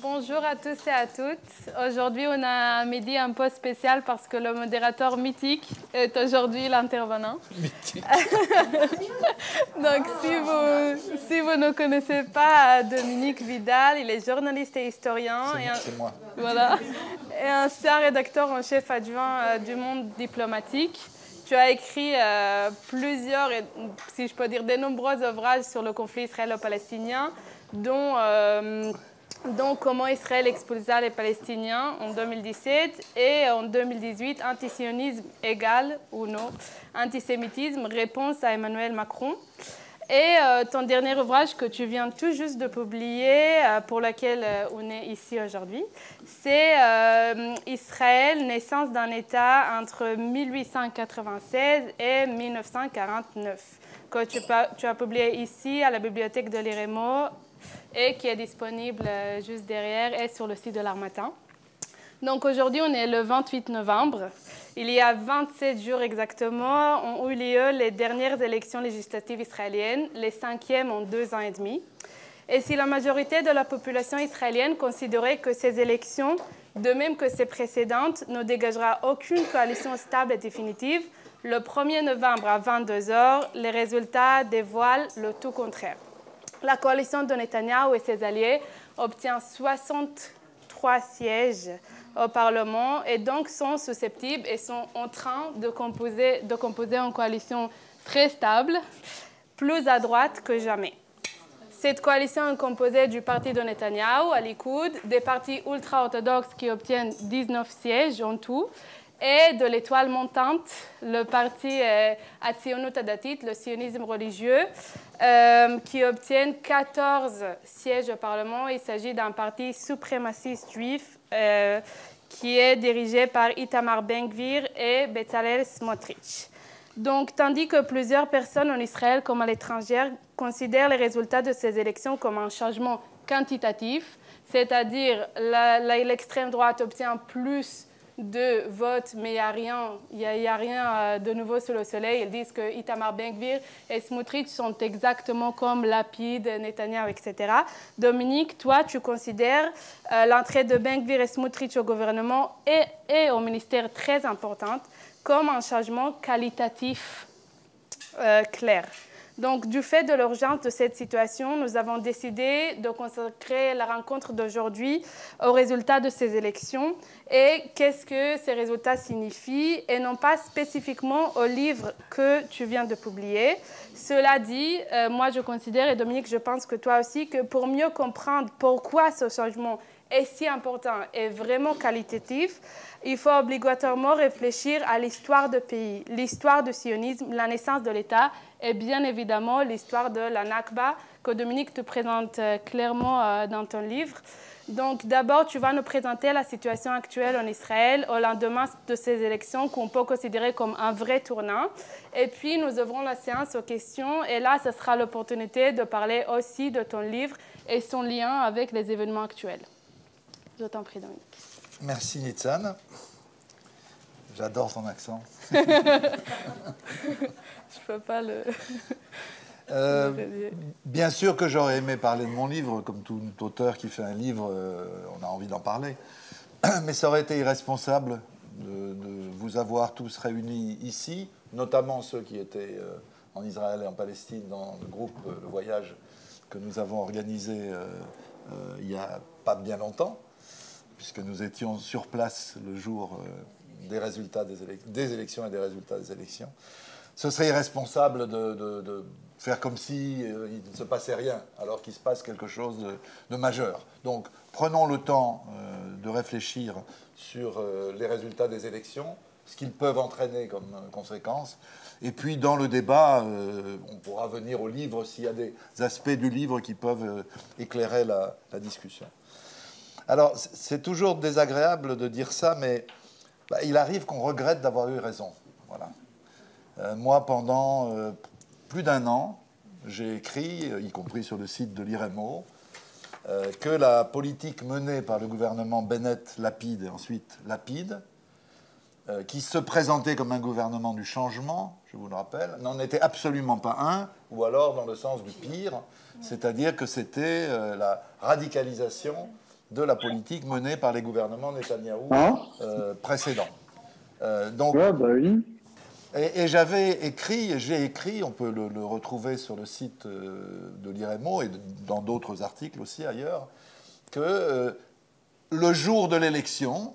Bonjour à tous et à toutes. Aujourd'hui, on a un midi un peu spécial parce que le modérateur mythique est aujourd'hui l'intervenant. Mythique. Donc, si vous ne connaissez pas Dominique Vidal, il est journaliste et historien. C'est moi. Voilà. Et ancien rédacteur en chef adjoint du Monde diplomatique. Tu as écrit plusieurs, si je peux dire, de nombreux ouvrages sur le conflit israélo-palestinien, dont Comment Israël expulsa les Palestiniens en 2017 et en 2018, Antisionisme égal ou non, antisémitisme, réponse à Emmanuel Macron. Et ton dernier ouvrage que tu viens tout juste de publier, pour lequel on est ici aujourd'hui, c'est Israël, naissance d'un État entre 1896 et 1949, que tu as publié ici à la bibliothèque de l'IREMO et qui est disponible juste derrière et sur le site de l'Harmattan. Donc aujourd'hui, on est le 28 novembre. Il y a 27 jours exactement ont eu lieu les dernières élections législatives israéliennes, les 5e en 2 ans et demi. Et si la majorité de la population israélienne considérait que ces élections, de même que ces précédentes, ne dégagera aucune coalition stable et définitive, le 1er novembre à 22 h, les résultats dévoilent le tout contraire. La coalition de Netanyahou et ses alliés obtient 63 sièges au Parlement et donc sont susceptibles et sont en train de composer une coalition très stable, plus à droite que jamais. Cette coalition est composée du parti de Netanyahou, à Likoud, des partis ultra-orthodoxes qui obtiennent 19 sièges en tout, et de l'étoile montante, le parti Hatzionut Hadatit, le sionisme religieux, qui obtiennent 14 sièges au Parlement. Il s'agit d'un parti suprémaciste juif qui est dirigé par Itamar Ben-Gvir et Bezalel Smotrich. Donc, tandis que plusieurs personnes en Israël comme à l'étranger considèrent les résultats de ces élections comme un changement quantitatif, c'est-à-dire l'extrême droite obtient plus de votes, mais il n'y a rien de nouveau sous le soleil. Ils disent que Itamar Ben-Gvir et Smotrich sont exactement comme Lapid, Netanyahou, etc. Dominique, toi, tu considères l'entrée de Ben-Gvir et Smotrich au gouvernement et au ministère très importante comme un changement qualitatif clair. Donc, du fait de l'urgence de cette situation, nous avons décidé de consacrer la rencontre d'aujourd'hui aux résultats de ces élections et qu'est-ce que ces résultats signifient et non pas spécifiquement au livre que tu viens de publier. Cela dit, moi je considère, et Dominique, je pense que toi aussi, que pour mieux comprendre pourquoi ce changement est si important et vraiment qualitatif, il faut obligatoirement réfléchir à l'histoire du pays, l'histoire du sionisme, la naissance de l'État et bien évidemment l'histoire de la Nakba que Dominique te présente clairement dans ton livre. Donc d'abord, tu vas nous présenter la situation actuelle en Israël au lendemain de ces élections qu'on peut considérer comme un vrai tournant. Et puis nous ouvrons la séance aux questions et là, ce sera l'opportunité de parler aussi de ton livre et son lien avec les événements actuels. Je t'en prie, Dominique. Merci, Nitzan. J'adore ton accent. Je peux pas le... Bien sûr que j'aurais aimé parler de mon livre, comme tout auteur qui fait un livre, on a envie d'en parler. Mais ça aurait été irresponsable de vous avoir tous réunis ici, notamment ceux qui étaient en Israël et en Palestine dans le groupe Le Voyage que nous avons organisé il n'y a pas bien longtemps, puisque nous étions sur place le jour des résultats des élections et des résultats des élections. Ce serait irresponsable de faire comme si il ne se passait rien, alors qu'il se passe quelque chose de majeur. Donc, prenons le temps de réfléchir sur les résultats des élections, ce qu'ils peuvent entraîner comme conséquence. Et puis, dans le débat, on pourra venir au livre s'il y a des aspects du livre qui peuvent éclairer la discussion. Alors, c'est toujours désagréable de dire ça, mais il arrive qu'on regrette d'avoir eu raison. Voilà. Moi, pendant plus d'1 an, j'ai écrit, y compris sur le site de l'IREMO, que la politique menée par le gouvernement Bennett-Lapid et ensuite Lapid, qui se présentait comme un gouvernement du changement, je vous le rappelle, n'en était absolument pas un, ou alors dans le sens du pire, c'est-à-dire que c'était la radicalisation de la politique menée par les gouvernements Netanyahou Ah, précédents. Donc, ouais, bah oui. et j'avais écrit, et j'ai écrit, on peut le retrouver sur le site de l'IREMO et dans d'autres articles aussi ailleurs, que le jour de l'élection,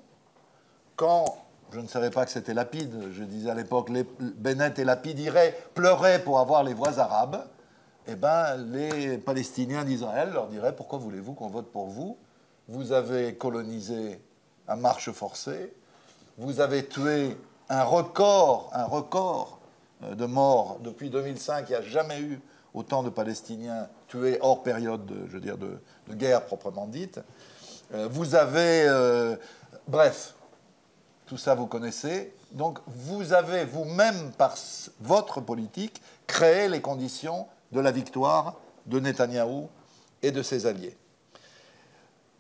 quand je ne savais pas que c'était Lapide, je disais à l'époque, Bennett et Lapide pleuraient pour avoir les voix arabes, eh ben, les Palestiniens d'Israël leur diraient: pourquoi voulez-vous qu'on vote pour vous? Vous avez colonisé à marche forcée, vous avez tué un record de morts. Depuis 2005, il n'y a jamais eu autant de Palestiniens tués hors période, je veux dire, de guerre proprement dite. Vous avez... bref, tout ça vous connaissez. Donc vous avez vous-même, par votre politique, créé les conditions de la victoire de Netanyahou et de ses alliés.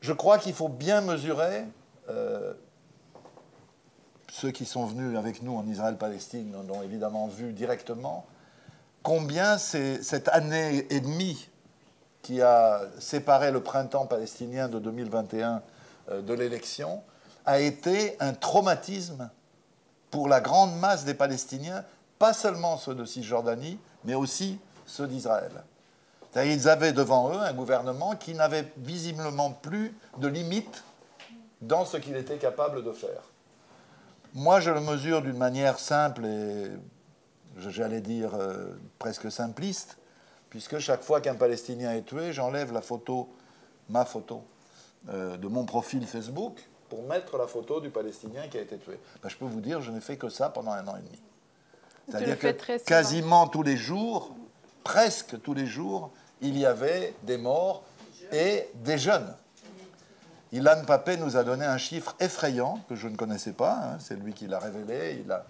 Je crois qu'il faut bien mesurer... ceux qui sont venus avec nous en Israël-Palestine l'ont évidemment vu directement, combien cette année et demie qui a séparé le printemps palestinien de 2021 de l'élection a été un traumatisme pour la grande masse des Palestiniens, pas seulement ceux de Cisjordanie, mais aussi ceux d'Israël. C'est-à-dire qu'ils avaient devant eux un gouvernement qui n'avait visiblement plus de limites dans ce qu'il était capable de faire. Moi, je le mesure d'une manière simple et, j'allais dire, presque simpliste, puisque chaque fois qu'un Palestinien est tué, j'enlève la photo, ma photo, de mon profil Facebook pour mettre la photo du Palestinien qui a été tué. Ben, je peux vous dire, je n'ai fait que ça pendant 1 an et demi. C'est-à-dire que quasiment tous les jours, presque tous les jours, il y avait des morts et des jeunes. Ilan Pappé nous a donné un chiffre effrayant que je ne connaissais pas. Hein, c'est lui qui l'a révélé. Il a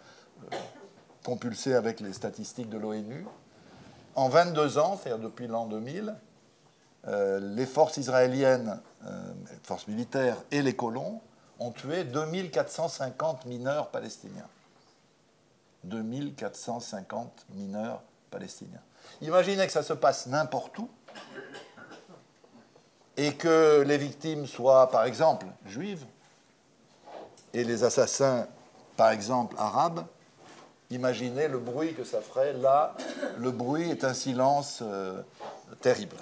compulsé avec les statistiques de l'ONU. En 22 ans, c'est-à-dire depuis l'an 2000, les forces israéliennes, les forces militaires et les colons ont tué 2450 mineurs palestiniens. 2450 mineurs palestiniens. Imaginez que ça se passe n'importe où, et que les victimes soient, par exemple, juives, et les assassins, par exemple, arabes. Imaginez le bruit que ça ferait. Là, le bruit est un silence terrible.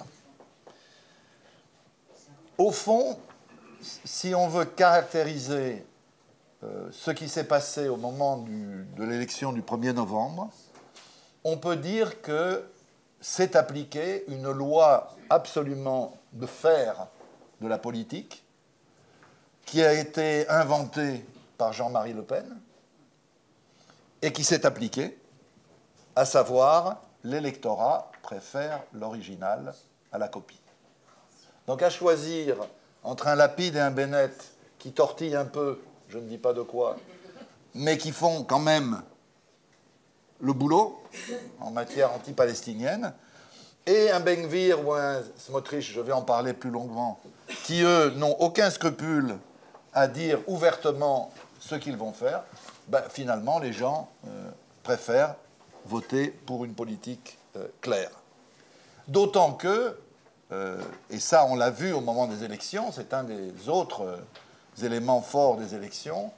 Au fond, si on veut caractériser ce qui s'est passé au moment de l'élection du 1er novembre, on peut dire que s'est appliquée une loi absolument de fer de la politique qui a été inventée par Jean-Marie Le Pen et qui s'est appliquée, à savoir l'électorat préfère l'original à la copie. Donc à choisir entre un Lapide et un Bennett qui tortillent un peu, je ne dis pas de quoi, mais qui font quand même le boulot en matière anti-palestinienne, et un Ben Gvir ou un Smotrich, je vais en parler plus longuement, qui, eux, n'ont aucun scrupule à dire ouvertement ce qu'ils vont faire, ben, finalement, les gens préfèrent voter pour une politique claire. D'autant que, et ça on l'a vu au moment des élections, c'est un des autres éléments forts des élections,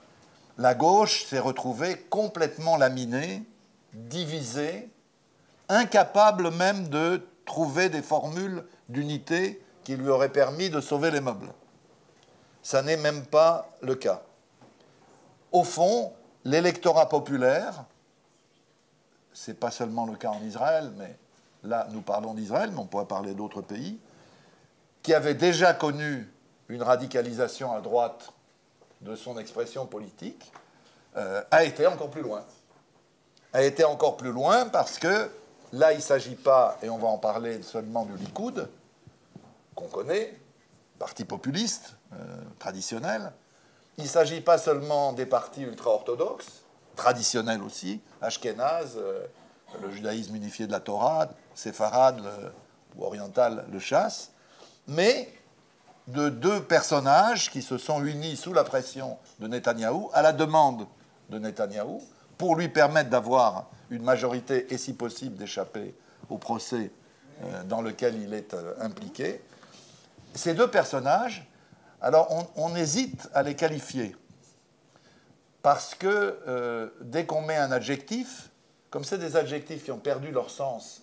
la gauche s'est retrouvée complètement laminée, divisée, incapable même de trouver des formules d'unité qui lui auraient permis de sauver les meubles. Ça n'est même pas le cas. Au fond, l'électorat populaire, ce n'est pas seulement le cas en Israël, mais là nous parlons d'Israël, mais on pourrait parler d'autres pays, qui avaient déjà connu une radicalisation à droite de son expression politique, a été encore plus loin. A été encore plus loin parce que là, il ne s'agit pas, et on va en parler seulement du Likoud, qu'on connaît, parti populiste, traditionnel. Il ne s'agit pas seulement des partis ultra-orthodoxes, traditionnels aussi, Ashkénazes, le judaïsme unifié de la Torah, séfarade ou oriental, le chasse, mais de 2 personnages qui se sont unis sous la pression de Netanyahou, à la demande de Netanyahou, pour lui permettre d'avoir une majorité et si possible d'échapper au procès dans lequel il est impliqué. Ces 2 personnages Alors, on hésite à les qualifier. Parce que dès qu'on met un adjectif, comme c'est des adjectifs qui ont perdu leur sens,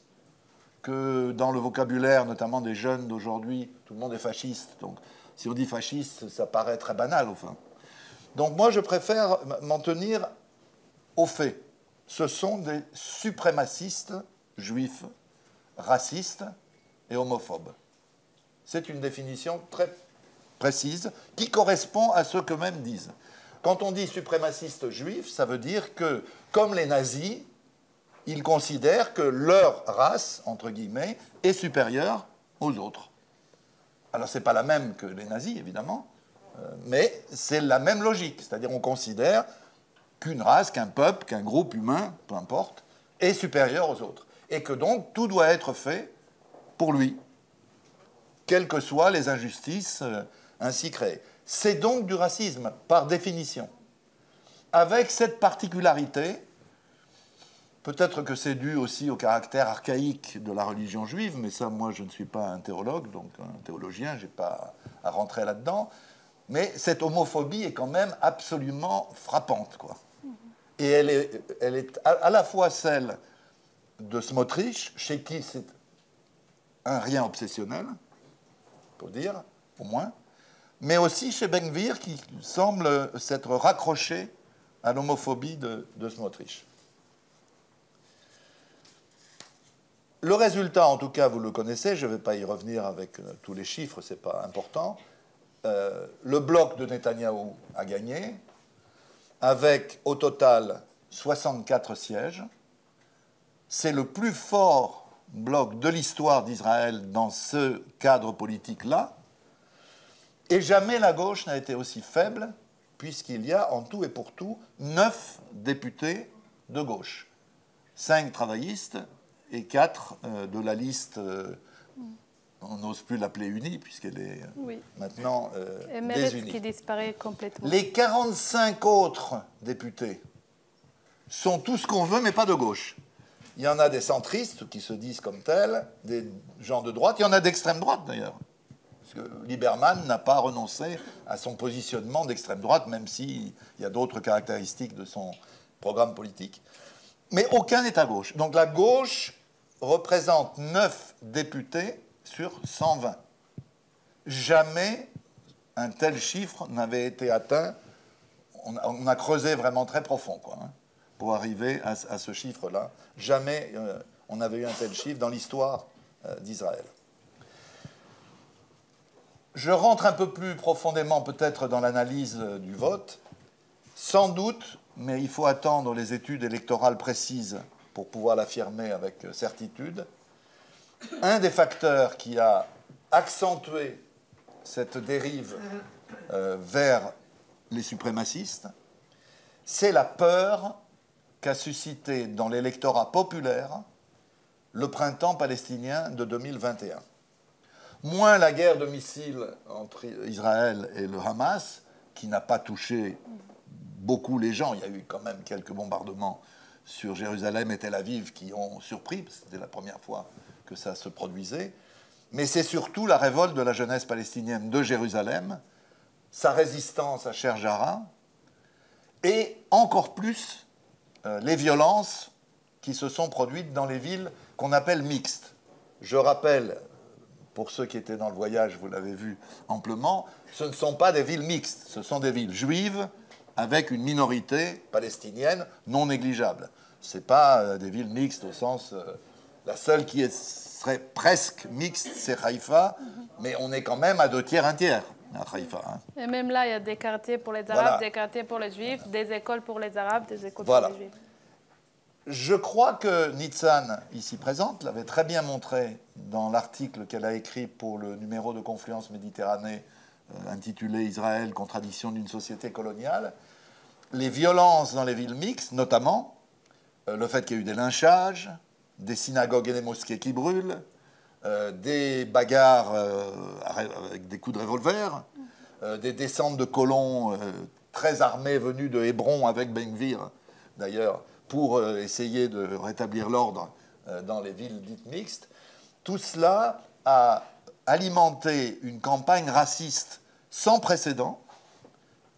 que dans le vocabulaire, notamment des jeunes d'aujourd'hui, tout le monde est fasciste. Donc, si on dit fasciste, ça paraît très banal, au fond. Donc, moi, je préfère m'en tenir aux faits. Ce sont des suprémacistes juifs, racistes et homophobes. C'est une définition très précise qui correspond à ce qu'eux-mêmes disent. Quand on dit suprémaciste juif, ça veut dire que, comme les nazis, ils considèrent que leur race, entre guillemets, est supérieure aux autres. Alors, ce n'est pas la même que les nazis, évidemment, mais c'est la même logique. C'est-à-dire, on considère qu'une race, qu'un peuple, qu'un groupe humain, peu importe, est supérieur aux autres. Et que donc, tout doit être fait pour lui, quelles que soient les injustices ainsi créées. C'est donc du racisme, par définition. Avec cette particularité, peut-être que c'est dû aussi au caractère archaïque de la religion juive, mais ça, moi, je ne suis pas un théologue, donc un théologien, je n'ai pas à rentrer là-dedans. Mais cette homophobie est quand même absolument frappante, quoi. Et elle est à la fois celle de Smotrich, chez qui c'est un rien obsessionnel, faut dire, au moins, mais aussi chez Ben-Gvir, qui semble s'être raccroché à l'homophobie de Smotrich. Le résultat, en tout cas, vous le connaissez, je ne vais pas y revenir avec tous les chiffres, ce n'est pas important. Le bloc de Netanyahou a gagné, avec au total 64 sièges. C'est le plus fort bloc de l'histoire d'Israël dans ce cadre politique-là. Et jamais la gauche n'a été aussi faible, puisqu'il y a en tout et pour tout 9 députés de gauche. 5 travaillistes et 4 de la liste, on n'ose plus l'appeler unie, puisqu'elle est maintenant désunie. Qui disparaît complètement. Les 45 autres députés sont tout ce qu'on veut, mais pas de gauche. Il y en a des centristes qui se disent comme tels, des gens de droite, il y en a d'extrême droite d'ailleurs. Parce que Lieberman n'a pas renoncé à son positionnement d'extrême droite, même s'il y a d'autres caractéristiques de son programme politique. Mais aucun n'est à gauche. Donc la gauche représente 9 députés sur 120. Jamais un tel chiffre n'avait été atteint. On a creusé vraiment très profond, quoi, hein, pour arriver à ce chiffre-là. Jamais on n'avait eu un tel chiffre dans l'histoire d'Israël. Je rentre un peu plus profondément peut-être dans l'analyse du vote. Sans doute, mais il faut attendre les études électorales précises pour pouvoir l'affirmer avec certitude, un des facteurs qui a accentué cette dérive vers les suprémacistes, c'est la peur qu'a suscité dans l'électorat populaire le printemps palestinien de 2021. Moins la guerre de missiles entre Israël et le Hamas, qui n'a pas touché beaucoup les gens. Il y a eu quand même quelques bombardements sur Jérusalem et Tel Aviv qui ont surpris, parce que c'était la première fois que ça se produisait. Mais c'est surtout la révolte de la jeunesse palestinienne de Jérusalem, sa résistance à Sheikh Jarrah, et encore plus les violences qui se sont produites dans les villes qu'on appelle mixtes. Je rappelle, pour ceux qui étaient dans le voyage, vous l'avez vu amplement, ce ne sont pas des villes mixtes, ce sont des villes juives avec une minorité palestinienne non négligeable. Ce n'est pas des villes mixtes au sens... la seule qui serait presque mixte, c'est Haïfa, mais on est quand même à 2 tiers, 1 tiers à Haïfa. Hein. Et même là, il y a des quartiers pour les Arabes, des quartiers pour les Juifs, des écoles pour les Arabes, des écoles pour les Juifs. Je crois que Nitzan, ici présente, l'avait très bien montré dans l'article qu'elle a écrit pour le numéro de Confluence Méditerranée intitulé « Israël, contradiction d'une société coloniale ». Les violences dans les villes mixtes, notamment le fait qu'il y a eu des lynchages, des synagogues et des mosquées qui brûlent, des bagarres avec des coups de revolver, des descentes de colons très armés venus de Hébron avec Ben-Gvir, d'ailleurs, pour essayer de rétablir l'ordre dans les villes dites mixtes. Tout cela a alimenté une campagne raciste sans précédent,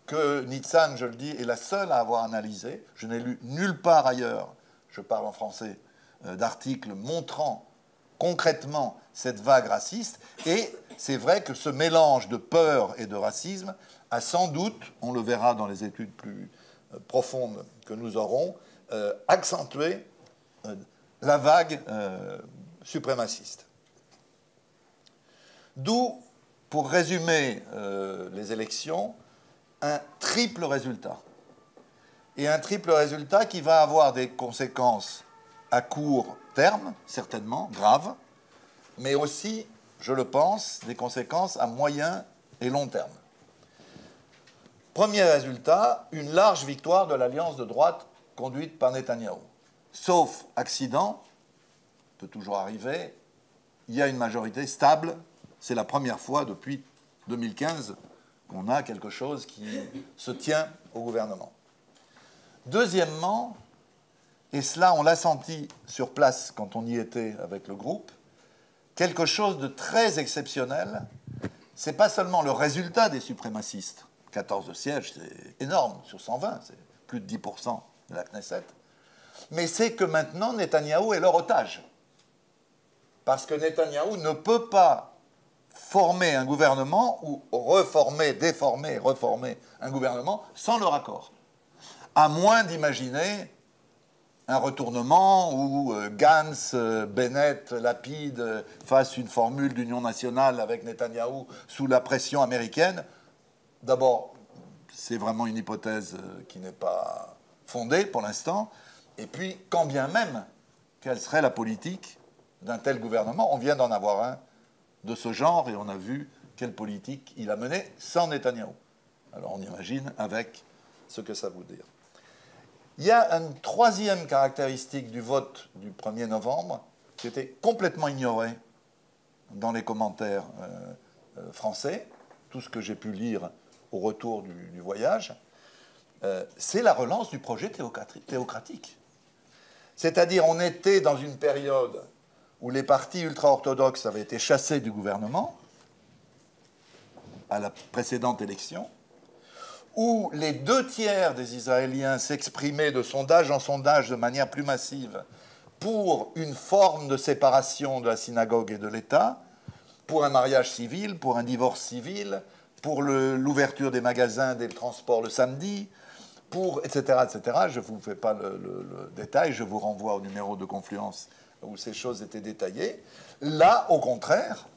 que Nitzan, je le dis, est la seule à avoir analysé. Je n'ai lu nulle part ailleurs, je parle en français, d'articles montrant concrètement cette vague raciste. Et c'est vrai que ce mélange de peur et de racisme a sans doute, on le verra dans les études plus profondes que nous aurons, accentué la vague suprémaciste. D'où, pour résumer les élections, un triple résultat. Et un triple résultat qui va avoir des conséquences à court terme, certainement, graves, mais aussi, je le pense, des conséquences à moyen et long terme. Premier résultat, une large victoire de l'alliance de droite conduite par Netanyahou. Sauf accident, peut toujours arriver, il y a une majorité stable. C'est la première fois depuis 2015 qu'on a quelque chose qui se tient au gouvernement. Deuxièmement, et cela on l'a senti sur place quand on y était avec le groupe, quelque chose de très exceptionnel, c'est pas seulement le résultat des suprémacistes, 14 sièges, c'est énorme, sur 120, c'est plus de 10% de la Knesset, mais c'est que maintenant Netanyahou est leur otage. Parce que Netanyahou ne peut pas former un gouvernement ou reformer, déformer, reformer un gouvernement sans leur accord. À moins d'imaginer un retournement où Gantz, Bennett, Lapide fassent une formule d'union nationale avec Netanyahou sous la pression américaine. D'abord, c'est vraiment une hypothèse qui n'est pas fondée pour l'instant. Et puis, quand bien même, quelle serait la politique d'un tel gouvernement? On vient d'en avoir un de ce genre et on a vu quelle politique il a menée sans Netanyahou. Alors on imagine avec ce que ça veut dire. Il y a une troisième caractéristique du vote du 1er novembre qui était complètement ignorée dans les commentaires français, tout ce que j'ai pu lire au retour du voyage, c'est la relance du projet théocratique. C'est-à-dire on était dans une période où les partis ultra-orthodoxes avaient été chassés du gouvernement à la précédente élection, où les 2/3 des Israéliens s'exprimaient de sondage en sondage de manière plus massive pour une forme de séparation de la synagogue et de l'État, pour un mariage civil, pour un divorce civil, pour l'ouverture des magasins, des transports le samedi, pour etc., etc. Je ne vous fais pas le détail, je vous renvoie au numéro de Confluence où ces choses étaient détaillées. Là, au contraire,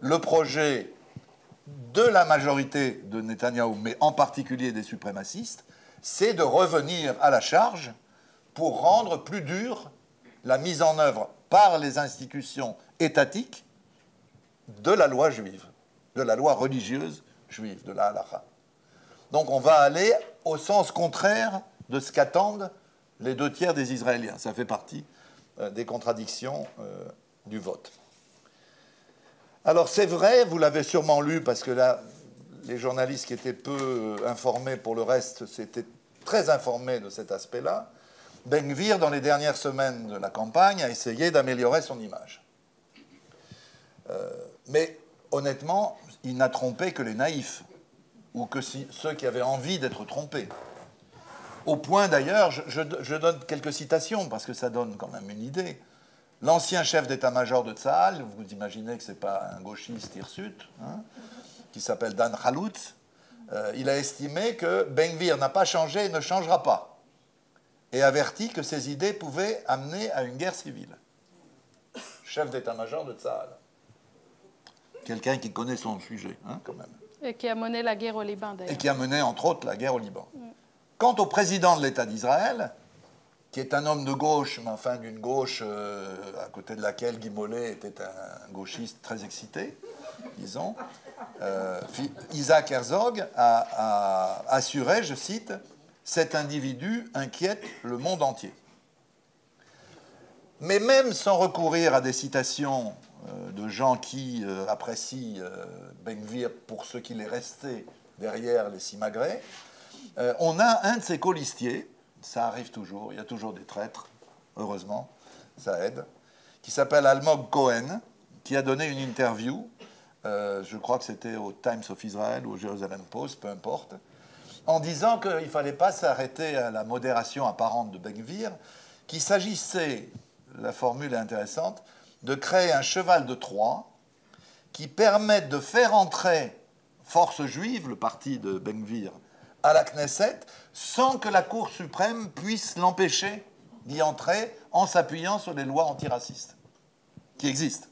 le projet de la majorité de Netanyahou, mais en particulier des suprémacistes, c'est de revenir à la charge pour rendre plus dure la mise en œuvre par les institutions étatiques de la loi juive, de la loi religieuse juive, de la halakha. Donc on va aller au sens contraire de ce qu'attendent les 2/3 des Israéliens. Ça fait partie des contradictions du vote. Alors c'est vrai, vous l'avez sûrement lu, parce que là, les journalistes qui étaient peu informés pour le reste s'étaient très informés de cet aspect-là. Ben Gvir, dans les dernières semaines de la campagne, a essayé d'améliorer son image. Mais honnêtement, il n'a trompé que les naïfs, ou que ceux qui avaient envie d'être trompés. Au point d'ailleurs, je donne quelques citations, parce que ça donne quand même une idée. L'ancien chef d'état-major de Tsahal, vous imaginez que ce n'est pas un gauchiste hirsute, hein, qui s'appelle Dan Khalutz, il a estimé que Ben Gvir n'a pas changé et ne changera pas, et averti que ses idées pouvaient amener à une guerre civile. Chef d'état-major de Tsahal. Quelqu'un qui connaît son sujet, hein, quand même. Et qui a mené la guerre au Liban, d'ailleurs. Et qui a mené, entre autres, la guerre au Liban. Quant au président de l'État d'Israël, qui est un homme de gauche, mais enfin d'une gauche à côté de laquelle Guy Mollet était un gauchiste très excité, disons, Isaac Herzog a assuré, je cite, « Cet individu inquiète le monde entier ». Mais même sans recourir à des citations de gens qui apprécient Ben Gvir pour ce qu'il est resté derrière les simagrées, on a un de ses colistiers, ça arrive toujours, il y a toujours des traîtres, heureusement, ça aide, qui s'appelle Almog Cohen, qui a donné une interview je crois que c'était au Times of Israel ou au Jerusalem Post, peu importe, en disant qu'il ne fallait pas s'arrêter à la modération apparente de Ben-Gvir, qu'il s'agissait, la formule est intéressante, de créer un cheval de Troie qui permette de faire entrer Force juive, le parti de Ben-Gvir, à la Knesset, sans que la Cour suprême puisse l'empêcher d'y entrer en s'appuyant sur les lois antiracistes qui existent.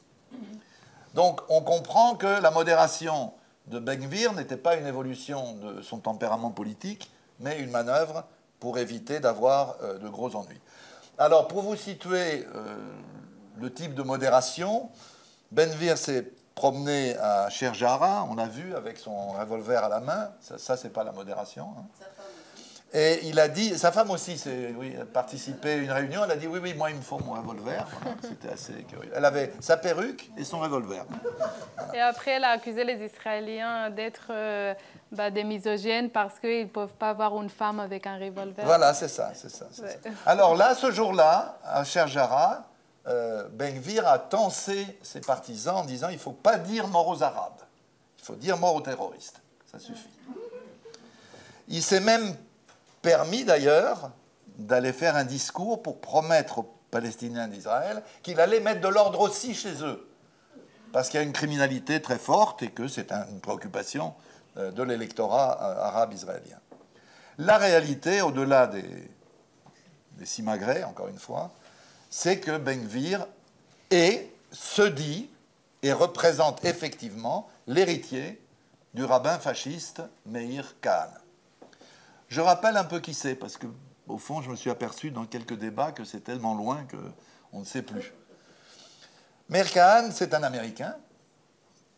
Donc on comprend que la modération de Ben-Gvir n'était pas une évolution de son tempérament politique, mais une manœuvre pour éviter d'avoir de gros ennuis. Alors pour vous situer le type de modération, Ben-Gvir s'est promené à Sherjara, on l'a vu, avec son revolver à la main. Ça c'est pas la modération. Hein. Et il a dit, sa femme aussi a participé à une réunion, elle a dit oui, oui, moi il me faut mon revolver. Voilà, c'était assez curieux. Elle avait sa perruque et son revolver. Et après, elle a accusé les Israéliens d'être des misogynes parce qu'ils ne peuvent pas avoir une femme avec un revolver. Voilà, c'est ça. Ouais. Alors là, ce jour-là, à Sherjara, Ben-Gvir a tensé ses partisans en disant il ne faut pas dire mort aux Arabes, il faut dire mort aux terroristes, ça suffit. Il s'est même permis d'ailleurs d'aller faire un discours pour promettre aux Palestiniens d'Israël qu'il allait mettre de l'ordre aussi chez eux, parce qu'il y a une criminalité très forte et que c'est une préoccupation de l'électorat arabe israélien. La réalité, au-delà des simagrées, encore une fois, c'est que Ben-Gvir se dit et représente effectivement l'héritier du rabbin fasciste Meir Kahane. Je rappelle un peu qui c'est, parce que au fond, je me suis aperçu dans quelques débats que c'est tellement loin qu'on ne sait plus. Meir Kahane, c'est un Américain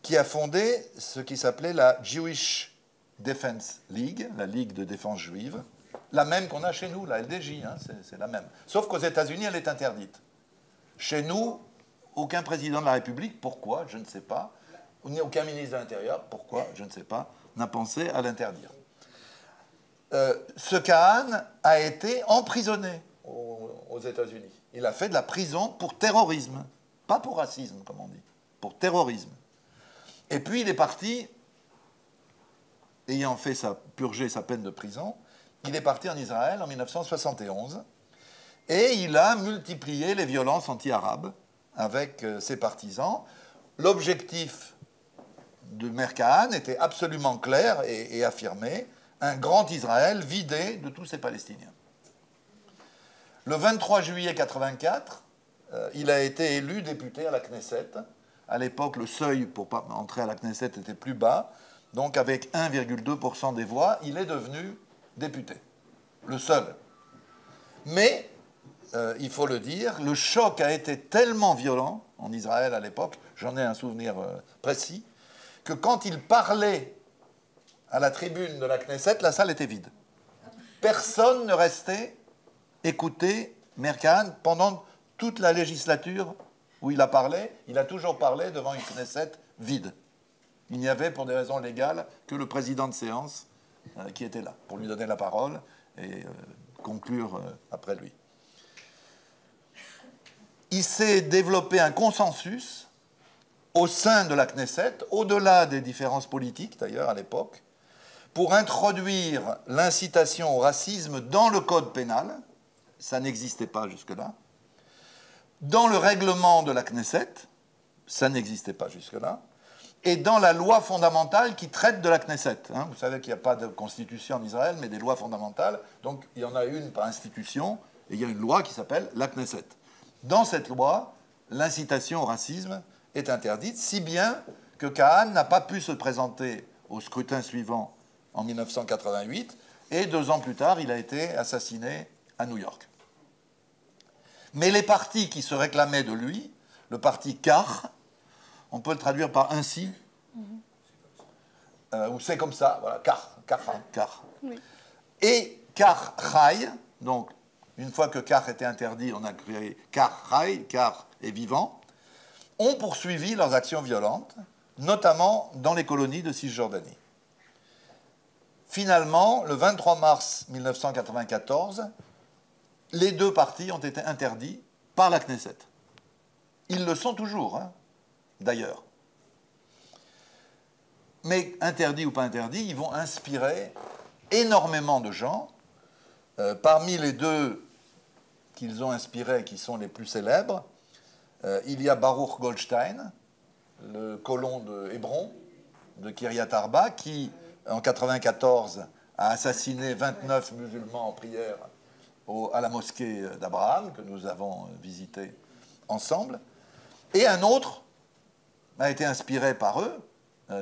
qui a fondé ce qui s'appelait la Jewish Defense League, la Ligue de défense juive, la même qu'on a chez nous, la LDJ, hein, c'est la même. Sauf qu'aux États-Unis, elle est interdite. Chez nous, aucun président de la République, pourquoi, je ne sais pas, aucun ministre de l'Intérieur, pourquoi, je ne sais pas, n'a pensé à l'interdire. Ce Kahane a été emprisonné aux États-Unis. Il a fait de la prison pour terrorisme, pas pour racisme, comme on dit, pour terrorisme. Et puis il est parti, ayant fait purger sa peine de prison, il est parti en Israël en 1971 et il a multiplié les violences anti-arabes avec ses partisans. L'objectif de Meir Kahane était absolument clair et affirmé, un grand Israël vidé de tous ses Palestiniens. Le 23 juillet 1984, il a été élu député à la Knesset. À l'époque, le seuil pour entrer à la Knesset était plus bas. Donc, avec 1,2% des voix, il est devenu député. Le seul. Mais, il faut le dire, le choc a été tellement violent en Israël à l'époque, j'en ai un souvenir précis, que quand il parlait à la tribune de la Knesset, la salle était vide. Personne ne restait écouter Meir Kahane pendant toute la législature où il a parlé. Il a toujours parlé devant une Knesset vide. Il n'y avait, pour des raisons légales, que le président de séance qui était là, pour lui donner la parole et conclure après lui. Il s'est développé un consensus au sein de la Knesset, au-delà des différences politiques d'ailleurs à l'époque, pour introduire l'incitation au racisme dans le code pénal, ça n'existait pas jusque-là, dans le règlement de la Knesset, ça n'existait pas jusque-là, et dans la loi fondamentale qui traite de la Knesset. Hein. Vous savez qu'il n'y a pas de constitution en Israël, mais des lois fondamentales, donc il y en a une par institution, et il y a une loi qui s'appelle la Knesset. Dans cette loi, l'incitation au racisme est interdite, si bien que Kahane n'a pas pu se présenter au scrutin suivant en 1988, et 2 ans plus tard, il a été assassiné à New York. Mais les partis qui se réclamaient de lui, le parti Kach, on peut le traduire par ainsi, ou c'est comme ça, voilà, Kach. Oui. Et Kach Chai, donc une fois que Kach était interdit, on a créé Kach Chai, Kach est vivant, ont poursuivi leurs actions violentes, notamment dans les colonies de Cisjordanie. Finalement, le 23 mars 1994, les 2 partis ont été interdits par la Knesset. Ils le sont toujours, hein, d'ailleurs. mais interdits ou pas interdits, ils vont inspirer énormément de gens. Parmi les deux qu'ils ont inspirés, qui sont les plus célèbres, il y a Baruch Goldstein, le colon de Hébron, de Kiryat Arba, qui, en 1994, a assassiné 29 musulmans en prière à la mosquée d'Abraham, que nous avons visité ensemble. Et un autre a été inspiré par eux,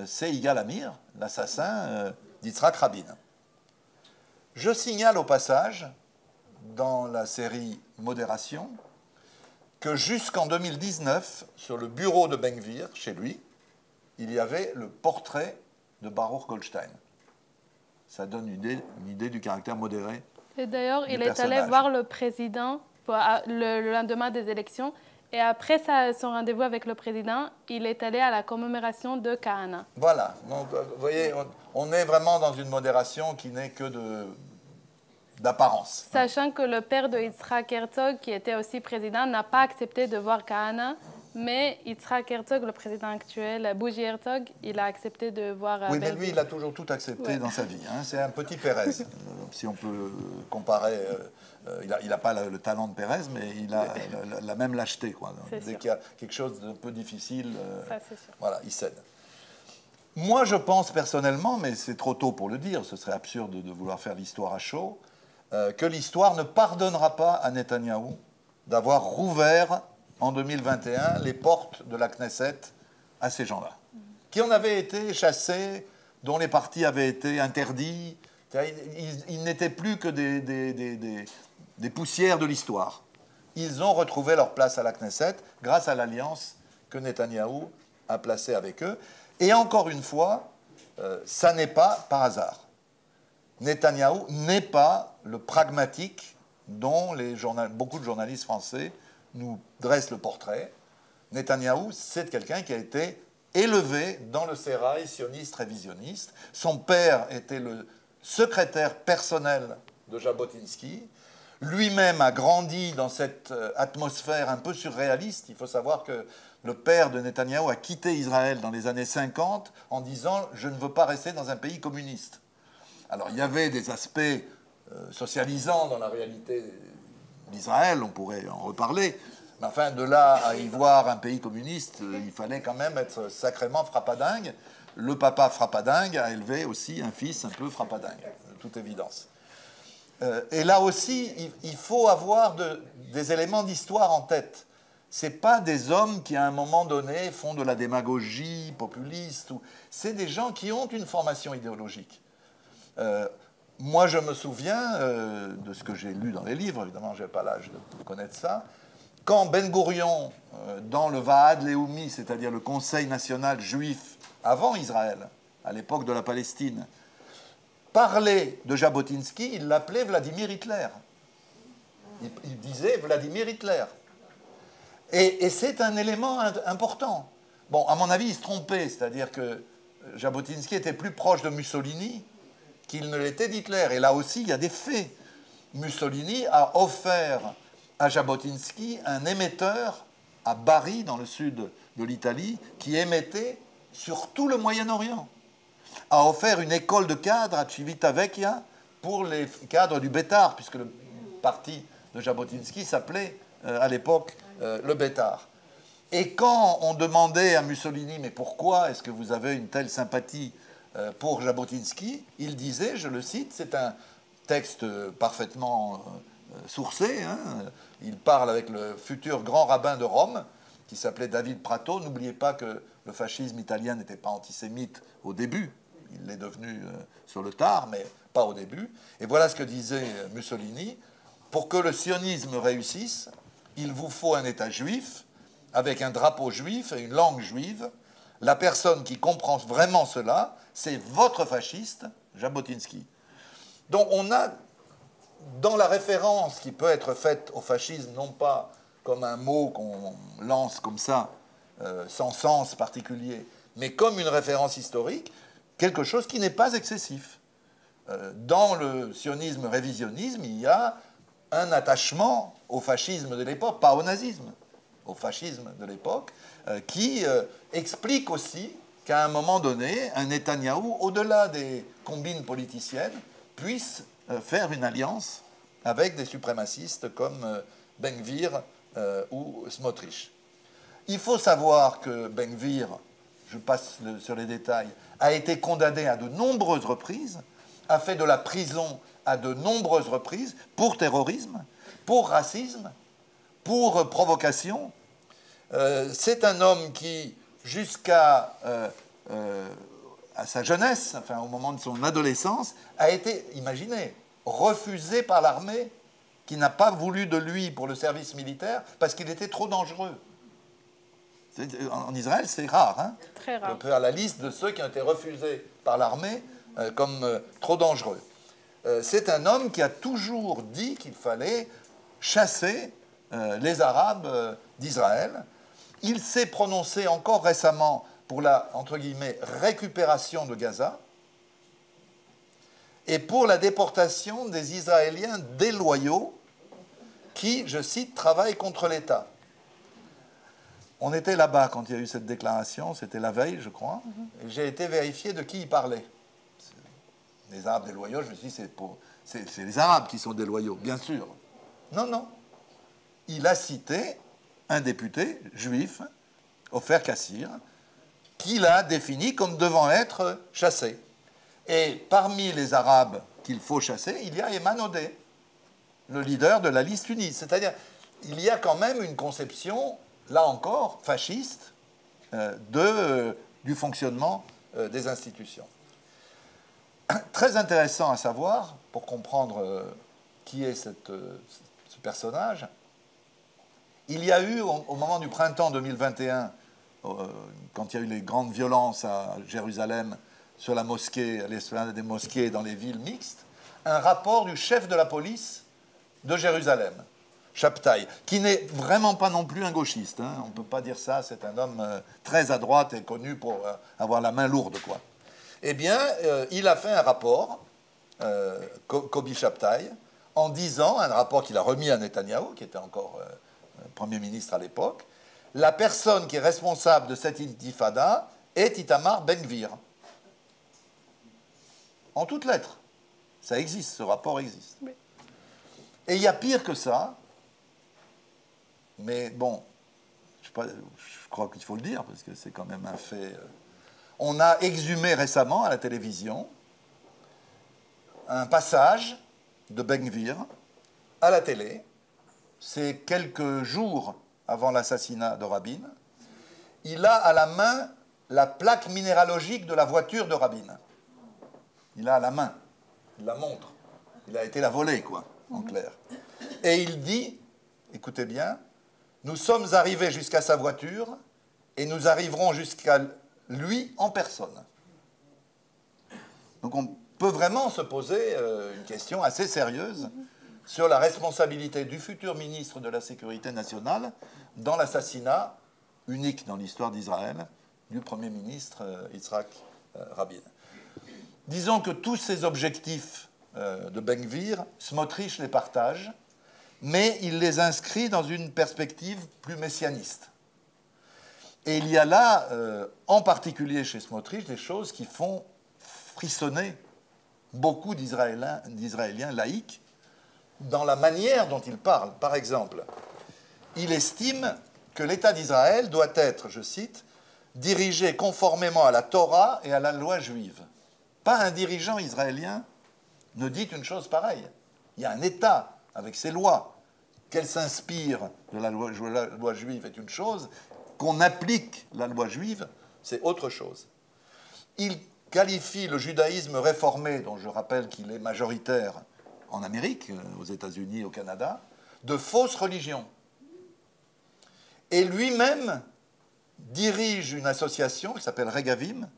c'est Yigal Amir, l'assassin d'Yitzhak Rabin. Je signale au passage, dans la série Modération, que jusqu'en 2019, sur le bureau de Ben Gvir, chez lui, il y avait le portrait de Baruch Goldstein. Ça donne une idée du caractère modéré. Et d'ailleurs, il est allé voir le président le lendemain des élections. Et après son rendez-vous avec le président, il est allé à la commémoration de Kahana. Voilà. Donc, vous voyez, on est vraiment dans une modération qui n'est que d'apparence. Sachant que le père de Yitzhak Herzog, qui était aussi président, n'a pas accepté de voir Kahana, mais Yitzhak Herzog, le président actuel, Bougie Herzog, il a accepté de voir... Oui, mais lui, il a toujours tout accepté dans sa vie. Hein. C'est un petit Pérez, si on peut comparer. Il n'a pas le talent de Pérez, mais il a la même lâcheté. Quoi. Dès qu'il y a quelque chose d'un peu difficile, voilà, il cède. Moi, je pense personnellement, mais c'est trop tôt pour le dire, ce serait absurde de vouloir faire l'histoire à chaud, que l'histoire ne pardonnera pas à Netanyahou d'avoir rouvert en 2021 les portes de la Knesset à ces gens-là, qui en avaient été chassés, dont les partis avaient été interdits. Ils n'étaient plus que des poussières de l'histoire. Ils ont retrouvé leur place à la Knesset grâce à l'alliance que Netanyahou a placée avec eux. Et encore une fois, ça n'est pas par hasard. Netanyahou n'est pas le pragmatique dont beaucoup de journalistes français nous dressent le portrait. Netanyahou, c'est quelqu'un qui a été élevé dans le sérail sioniste révisionniste. Son père était le secrétaire personnel de Jabotinsky. Lui-même a grandi dans cette atmosphère un peu surréaliste. Il faut savoir que le père de Netanyahou a quitté Israël dans les années 50 en disant « je ne veux pas rester dans un pays communiste ». Alors il y avait des aspects socialisants dans la réalité d'Israël, on pourrait en reparler, mais enfin de là à y voir un pays communiste, il fallait quand même être sacrément frappadingue. Le papa frappadingue a élevé aussi un fils un peu frappadingue, de toute évidence. Et là aussi, il faut avoir des éléments d'histoire en tête. Ce n'est pas des hommes qui, à un moment donné, font de la démagogie populiste. C'est des gens qui ont une formation idéologique. Moi, je me souviens de ce que j'ai lu dans les livres, évidemment, je n'ai pas l'âge de connaître ça, quand Ben Gourion, dans le Vaad Leumi, c'est-à-dire le Conseil national juif avant Israël, à l'époque de la Palestine, parlait de Jabotinsky, il l'appelait Vladimir Hitler. Il disait Vladimir Hitler. Et c'est un élément important. Bon, à mon avis, il se trompait, c'est-à-dire que Jabotinsky était plus proche de Mussolini qu'il ne l'était d'Hitler. Et là aussi, il y a des faits. Mussolini a offert à Jabotinsky un émetteur à Bari, dans le sud de l'Italie, qui émettait sur tout le Moyen-Orient. A offert une école de cadres à Civitavecchia pour les cadres du Bétar, puisque le parti de Jabotinsky s'appelait à l'époque le Bétar. Et quand on demandait à Mussolini, mais pourquoi est-ce que vous avez une telle sympathie pour Jabotinsky, il disait, je le cite, c'est un texte parfaitement sourcé, hein, il parle avec le futur grand rabbin de Rome, qui s'appelait David Prato. N'oubliez pas que le fascisme italien n'était pas antisémite au début, il l'est devenu sur le tard, mais pas au début. Et voilà ce que disait Mussolini, pour que le sionisme réussisse, il vous faut un État juif, avec un drapeau juif et une langue juive. La personne qui comprend vraiment cela, c'est votre fasciste, Jabotinsky. Donc on a, dans la référence qui peut être faite au fascisme, non pas comme un mot qu'on lance comme ça, sans sens particulier, mais comme une référence historique, quelque chose qui n'est pas excessif. Dans le sionisme révisionnisme, il y a un attachement au fascisme de l'époque, pas au nazisme, au fascisme de l'époque, qui explique aussi qu'à un moment donné, un Netanyahou, au-delà des combines politiciennes, puisse faire une alliance avec des suprémacistes comme Ben Gvir ou Smotrich. Il faut savoir que Ben Gvir, je passe sur les détails, a été condamné à de nombreuses reprises, a fait de la prison à de nombreuses reprises pour terrorisme, pour racisme, pour provocation. C'est un homme qui, jusqu'à à sa jeunesse, enfin au moment de son adolescence, a été, imaginez, refusé par l'armée qui n'a pas voulu de lui pour le service militaire parce qu'il était trop dangereux. En Israël, c'est rare. Hein, très rare. on peut faire la liste de ceux qui ont été refusés par l'armée comme trop dangereux. C'est un homme qui a toujours dit qu'il fallait chasser les Arabes d'Israël. Il s'est prononcé encore récemment pour la, entre guillemets, récupération de Gaza et pour la déportation des Israéliens déloyaux qui, je cite, travaillent contre l'État. On était là-bas quand il y a eu cette déclaration, c'était la veille, je crois, et j'ai été vérifié de qui il parlait. Les Arabes déloyaux, je me suis dit, c'est les Arabes qui sont déloyaux, bien sûr. Non, non. Il a cité un député juif, Ofer Kassir, qu'il a défini comme devant être chassé. Et parmi les Arabes qu'il faut chasser, il y a Ayman Odeh, le leader de la liste unie. C'est-à-dire, il y a quand même une conception, là encore, fasciste, du fonctionnement des institutions. Très intéressant à savoir, pour comprendre qui est ce personnage, il y a eu, au moment du printemps 2021, quand il y a eu les grandes violences à Jérusalem sur la mosquée, l'esplanade des mosquées dans les villes mixtes, un rapport du chef de la police de Jérusalem, Shabtai, qui n'est vraiment pas non plus un gauchiste. Hein, on ne peut pas dire ça, c'est un homme très à droite et connu pour avoir la main lourde, quoi. Eh bien, il a fait un rapport, Kobi Shabtai, en disant, un rapport qu'il a remis à Netanyahou, qui était encore Premier ministre à l'époque, la personne qui est responsable de cette intifada est Itamar Ben Gvir. En toutes lettres. Ça existe, ce rapport existe. Oui. Et il y a pire que ça, mais bon, je crois qu'il faut le dire, parce que c'est quand même un fait. On a exhumé récemment à la télévision un passage de Ben Gvir à la télé. C'est quelques jours avant l'assassinat de Rabin. Il a à la main la plaque minéralogique de la voiture de Rabin. Il a à la main, il la montre. Il a été la voler, quoi, en clair. Et il dit, écoutez bien, nous sommes arrivés jusqu'à sa voiture et nous arriverons jusqu'à lui en personne. Donc on peut vraiment se poser une question assez sérieuse sur la responsabilité du futur ministre de la Sécurité nationale dans l'assassinat unique dans l'histoire d'Israël du Premier ministre Yitzhak Rabin. Disons que tous ces objectifs de Ben Gvir, Smotrich les partage, mais il les inscrit dans une perspective plus messianiste. Et il y a là, en particulier chez Smotrich, des choses qui font frissonner beaucoup d'Israéliens laïcs dans la manière dont ils parlent. Par exemple, il estime que l'État d'Israël doit être, je cite, dirigé conformément à la Torah et à la loi juive. Pas un dirigeant israélien ne dit une chose pareille. Il y a un État avec ses lois. Qu'elle s'inspire de la loi juive est une chose, qu'on applique la loi juive, c'est autre chose. Il qualifie le judaïsme réformé, dont je rappelle qu'il est majoritaire en Amérique, aux États-Unis, au Canada, de fausse religion. Et lui-même dirige une association qui s'appelle Regavim,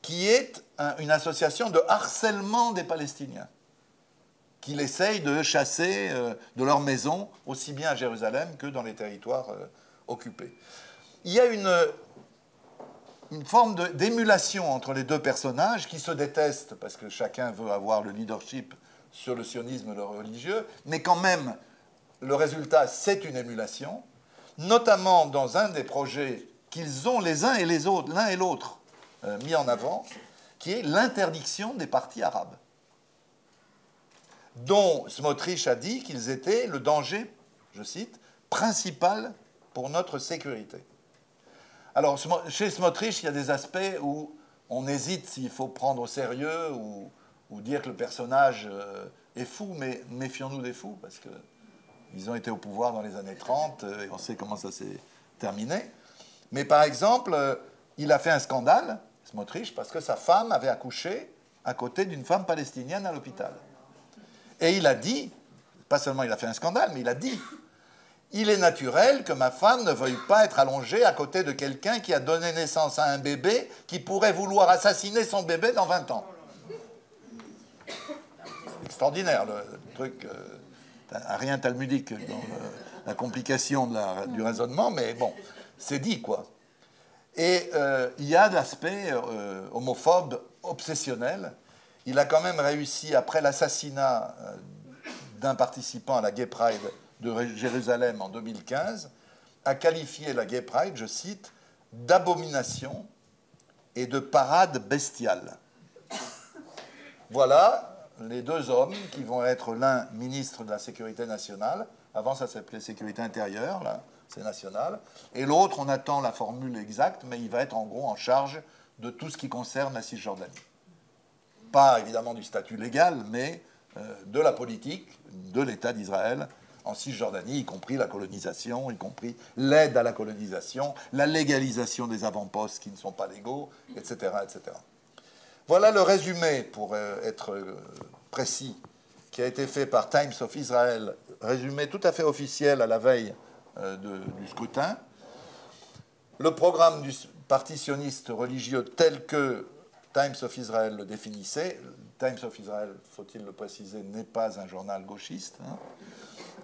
qui est une association de harcèlement des Palestiniens, qu'il essaye de chasser de leur maison, aussi bien à Jérusalem que dans les territoires occupés. Il y a une forme d'émulation entre les deux personnages qui se détestent parce que chacun veut avoir le leadership sur le sionisme le religieux, mais quand même, le résultat, c'est une émulation, notamment dans un des projets qu'ils ont les uns et les autres, l'un et l'autre, mis en avant, qui est l'interdiction des partis arabes, dont Smotrich a dit qu'ils étaient le danger, je cite, principal pour notre sécurité. Alors, chez Smotrich, il y a des aspects où on hésite s'il faut prendre au sérieux ou dire que le personnage est fou, mais méfions-nous des fous, parce qu'ils ont été au pouvoir dans les années 30 et on sait comment ça s'est terminé. Mais par exemple, il a fait un scandale, Smotrich, parce que sa femme avait accouché à côté d'une femme palestinienne à l'hôpital. Et il a dit, pas seulement il a fait un scandale, mais il a dit, il est naturel que ma femme ne veuille pas être allongée à côté de quelqu'un qui a donné naissance à un bébé qui pourrait vouloir assassiner son bébé dans 20 ans. Extraordinaire, le truc, rien talmudique dans la complication du raisonnement, mais bon, c'est dit, quoi. Et il y a l'aspect homophobe obsessionnel. Il a quand même réussi, après l'assassinat d'un participant à la Gay Pride de Jérusalem en 2015, à qualifier la Gay Pride, je cite, d'abomination et de parade bestiale. Voilà les deux hommes qui vont être l'un ministre de la Sécurité nationale, avant ça s'appelait Sécurité intérieure, là c'est national, et l'autre, on attend la formule exacte, mais il va être en gros en charge de tout ce qui concerne la Cisjordanie. Pas évidemment du statut légal, mais de la politique de l'État d'Israël en Cisjordanie, y compris la colonisation, y compris l'aide à la colonisation, la légalisation des avant-postes qui ne sont pas légaux, etc., etc. Voilà le résumé, pour être précis, qui a été fait par Times of Israel, résumé tout à fait officiel à la veille du scrutin. Le programme du parti sioniste religieux tel que Times of Israel le définissait, Times of Israel, faut-il le préciser, n'est pas un journal gauchiste. Hein.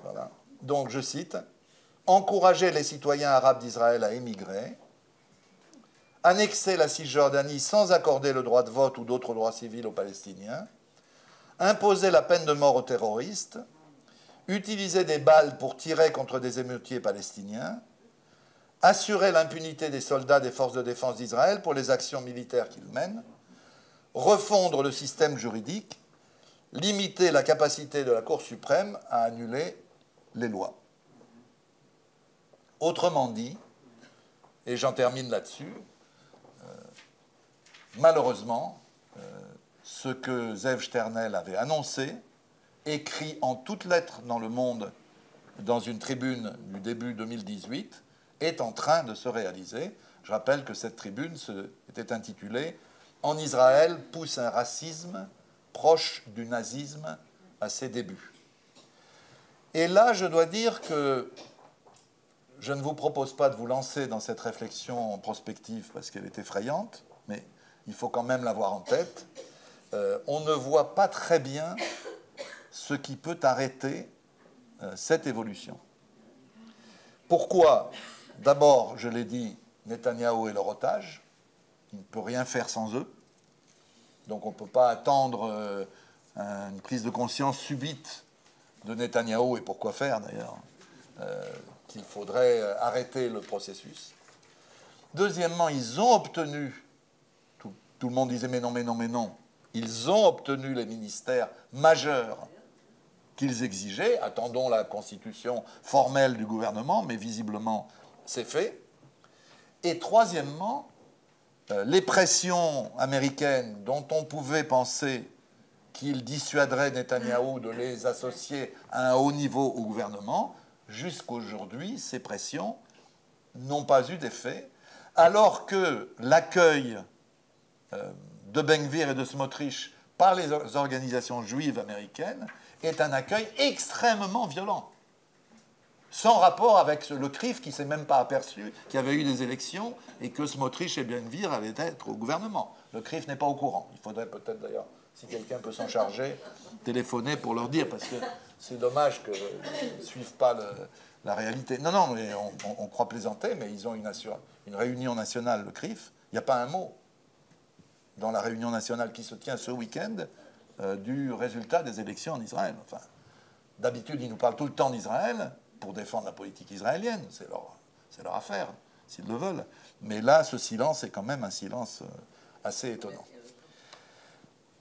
Voilà. Donc, je cite, « Encourager les citoyens arabes d'Israël à émigrer, annexer la Cisjordanie sans accorder le droit de vote ou d'autres droits civils aux Palestiniens, imposer la peine de mort aux terroristes, utiliser des balles pour tirer contre des émeutiers palestiniens, assurer l'impunité des soldats des forces de défense d'Israël pour les actions militaires qu'ils mènent, refondre le système juridique, limiter la capacité de la Cour suprême à annuler les lois. » Autrement dit, et j'en termine là-dessus, malheureusement, ce que Zeev Sternel avait annoncé, écrit en toutes lettres dans le Monde, dans une tribune du début 2018, est en train de se réaliser. Je rappelle que cette tribune était intitulée « En Israël pousse un racisme proche du nazisme à ses débuts ». Et là, je dois dire que je ne vous propose pas de vous lancer dans cette réflexion prospective parce qu'elle est effrayante, mais il faut quand même l'avoir en tête. On ne voit pas très bien ce qui peut arrêter cette évolution. Pourquoi ? D'abord, je l'ai dit, Netanyahou est leur otage. Il ne peut rien faire sans eux. Donc on ne peut pas attendre une prise de conscience subite de Netanyahou, et pourquoi faire d'ailleurs, qu'il faudrait arrêter le processus. Deuxièmement, ils ont obtenu, tout le monde disait mais non, mais non, mais non, ils ont obtenu les ministères majeurs qu'ils exigeaient. Attendons la constitution formelle du gouvernement, mais visiblement c'est fait. Et troisièmement, les pressions américaines dont on pouvait penser qu'ils dissuaderaient Netanyahou de les associer à un haut niveau au gouvernement, jusqu'aujourd'hui, ces pressions n'ont pas eu d'effet, alors que l'accueil de Ben Gvir et de Smotrich par les organisations juives américaines est un accueil extrêmement violent, sans rapport avec le CRIF qui ne s'est même pas aperçu qu'il y avait eu des élections et que Smotrich et Ben Gvir allaient être au gouvernement. Le CRIF n'est pas au courant. Il faudrait peut-être d'ailleurs, si quelqu'un peut s'en charger, téléphoner pour leur dire, parce que c'est dommage qu'ils ne suivent pas la réalité. Non, non, mais on croit plaisanter, mais ils ont une réunion nationale, le CRIF. Il n'y a pas un mot dans la réunion nationale qui se tient ce week-end du résultat des élections en Israël. Enfin, d'habitude, ils nous parlent tout le temps d'Israël pour défendre la politique israélienne. C'est leur affaire, s'ils le veulent. Mais là, ce silence est quand même un silence assez étonnant.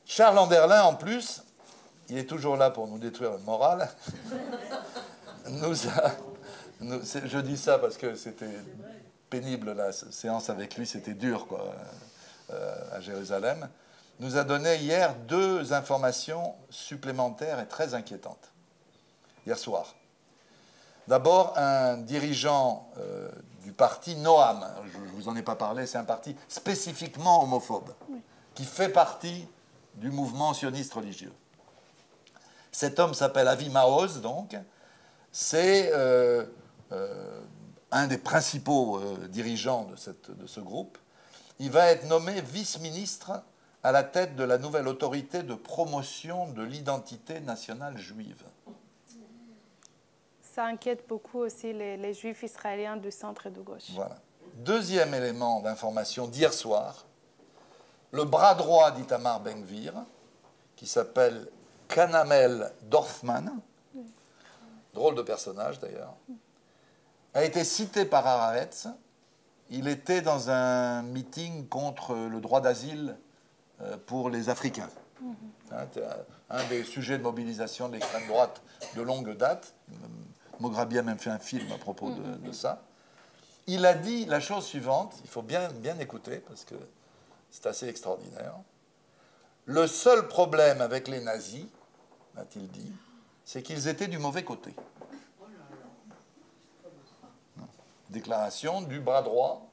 Charles Anderlin, en plus, il est toujours là pour nous détruire le moral, je dis ça parce que c'était pénible, la séance avec lui, c'était dur, quoi, à Jérusalem, nous a donné hier 2 informations supplémentaires et très inquiétantes, hier soir. D'abord, un dirigeant du parti Noam, je ne vous en ai pas parlé, c'est un parti spécifiquement homophobe, qui fait partie du mouvement sioniste religieux. Cet homme s'appelle Avi Maoz, donc, c'est un des principaux dirigeants de ce groupe. Il va être nommé vice-ministre à la tête de la nouvelle autorité de promotion de l'identité nationale juive. Ça inquiète beaucoup aussi les juifs israéliens du centre et de gauche. Voilà. Deuxième élément d'information d'hier soir, le bras droit d'Itamar Ben-Gvir, qui s'appelle Kanamel Dorfman, drôle de personnage d'ailleurs, a été cité par Haaretz. Il était dans un meeting contre le droit d'asile pour les Africains. Un des sujets de mobilisation de l'extrême droite de longue date. Mograbi a même fait un film à propos de ça. Il a dit la chose suivante, il faut bien écouter parce que c'est assez extraordinaire. Le seul problème avec les nazis, a-t-il dit, c'est qu'ils étaient du mauvais côté. Déclaration du bras droit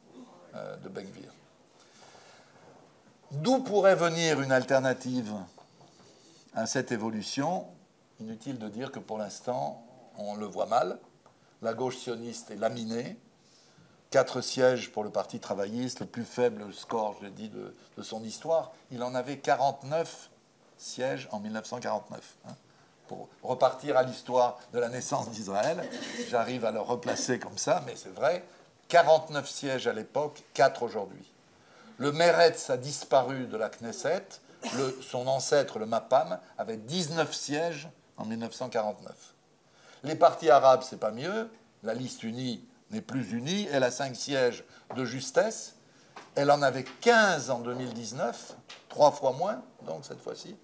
de Ben-Gvir. D'où pourrait venir une alternative à cette évolution? Inutile de dire que pour l'instant, on le voit mal. La gauche sioniste est laminée. 4 sièges pour le Parti travailliste, le plus faible score, je l'ai dit, de son histoire. Il en avait 49 sièges en 1949. Pour repartir à l'histoire de la naissance d'Israël, j'arrive à le replacer comme ça, mais c'est vrai, 49 sièges à l'époque, 4 aujourd'hui. Le Meretz a disparu de la Knesset, son ancêtre, le Mapam, avait 19 sièges en 1949. Les partis arabes, c'est pas mieux, la liste unie n'est plus unie, elle a 5 sièges de justesse, elle en avait 15 en 2019, 3 fois moins, donc cette fois-ci.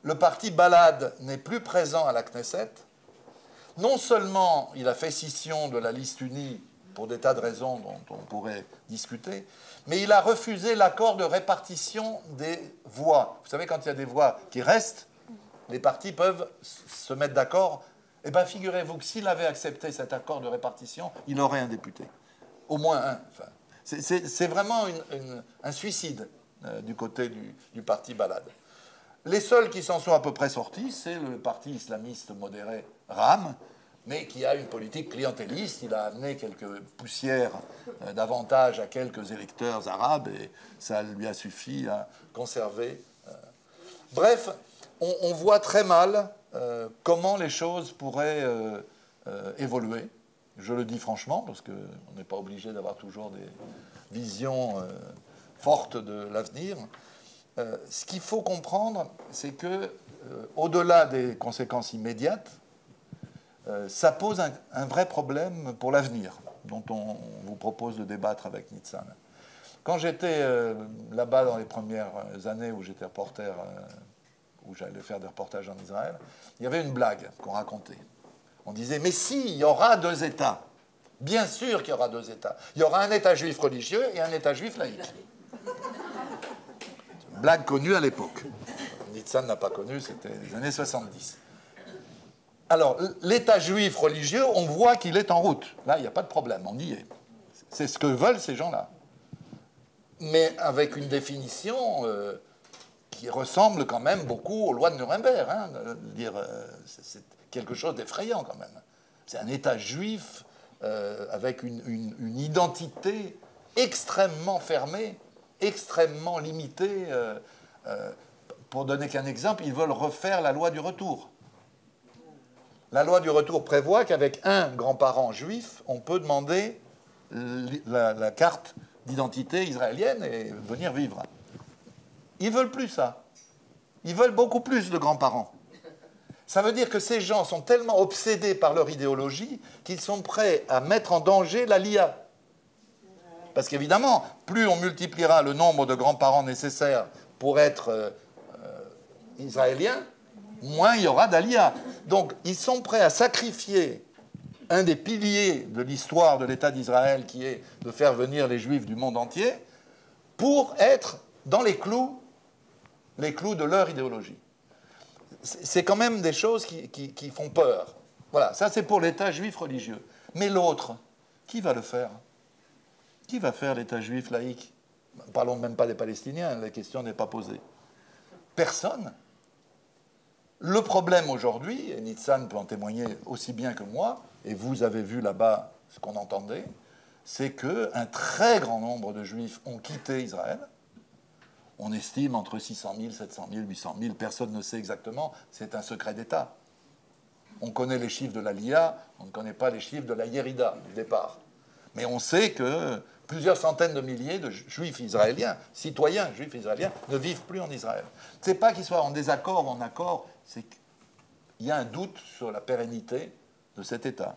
Le parti Balad n'est plus présent à la Knesset. Non seulement il a fait scission de la liste unie pour des tas de raisons dont on pourrait discuter, mais il a refusé l'accord de répartition des voix. Vous savez, quand il y a des voix qui restent, les partis peuvent se mettre d'accord. Eh bien, figurez-vous que s'il avait accepté cet accord de répartition, il aurait un député. Au moins un. Enfin, c'est vraiment un suicide du côté du parti Balad. Les seuls qui s'en sont à peu près sortis, c'est le parti islamiste modéré RAM, mais qui a une politique clientéliste. Il a amené quelques poussières d'avantage à quelques électeurs arabes et ça lui a suffi à conserver. Bref, on voit très mal comment les choses pourraient évoluer. Je le dis franchement, parce qu'on n'est pas obligé d'avoir toujours des visions fortes de l'avenir. Ce qu'il faut comprendre, c'est que, au-delà des conséquences immédiates, ça pose un vrai problème pour l'avenir, dont on vous propose de débattre avec Nitzan. Quand j'étais là-bas dans les premières années où j'étais reporter, où j'allais faire des reportages en Israël, il y avait une blague qu'on racontait. On disait, mais si, il y aura 2 États. Bien sûr qu'il y aura 2 États. Il y aura un État juif religieux et un État juif laïque. Blague connue à l'époque. Nitzan n'a pas connu, c'était les années 70. Alors, l'État juif religieux, on voit qu'il est en route. Là, il n'y a pas de problème, on y est. C'est ce que veulent ces gens-là. Mais avec une définition qui ressemble quand même beaucoup aux lois de Nuremberg. Hein, c'est quelque chose d'effrayant quand même. C'est un État juif avec une identité extrêmement fermée, extrêmement limitée. Pour donner qu'un exemple, ils veulent refaire la loi du retour. La loi du retour prévoit qu'avec un grand-parent juif, on peut demander la carte d'identité israélienne et venir vivre. Ils ne veulent plus ça. Ils veulent beaucoup plus de grands-parents. Ça veut dire que ces gens sont tellement obsédés par leur idéologie qu'ils sont prêts à mettre en danger la LIA. Parce qu'évidemment, plus on multipliera le nombre de grands-parents nécessaires pour être israéliens, moins il y aura d'Aliyah. Donc, ils sont prêts à sacrifier un des piliers de l'histoire de l'État d'Israël, qui est de faire venir les Juifs du monde entier, pour être dans les clous de leur idéologie. C'est quand même des choses qui font peur. Voilà, ça c'est pour l'État juif religieux. Mais l'autre, qui va le faire? Qui va faire l'État juif laïque? Parlons même pas des Palestiniens, la question n'est pas posée. Personne. Le problème aujourd'hui, et Nitzan peut en témoigner aussi bien que moi, et vous avez vu là-bas ce qu'on entendait, c'est qu'un très grand nombre de Juifs ont quitté Israël. On estime entre 600 000, 700 000, 800 000, personne ne sait exactement, c'est un secret d'État. On connaît les chiffres de l'Aliyah, on ne connaît pas les chiffres de la Yérida, du départ. Mais on sait que plusieurs centaines de milliers de Juifs israéliens, citoyens Juifs israéliens, ne vivent plus en Israël. Ce n'est pas qu'ils soient en désaccord ou en accord, c'est qu'il y a un doute sur la pérennité de cet État.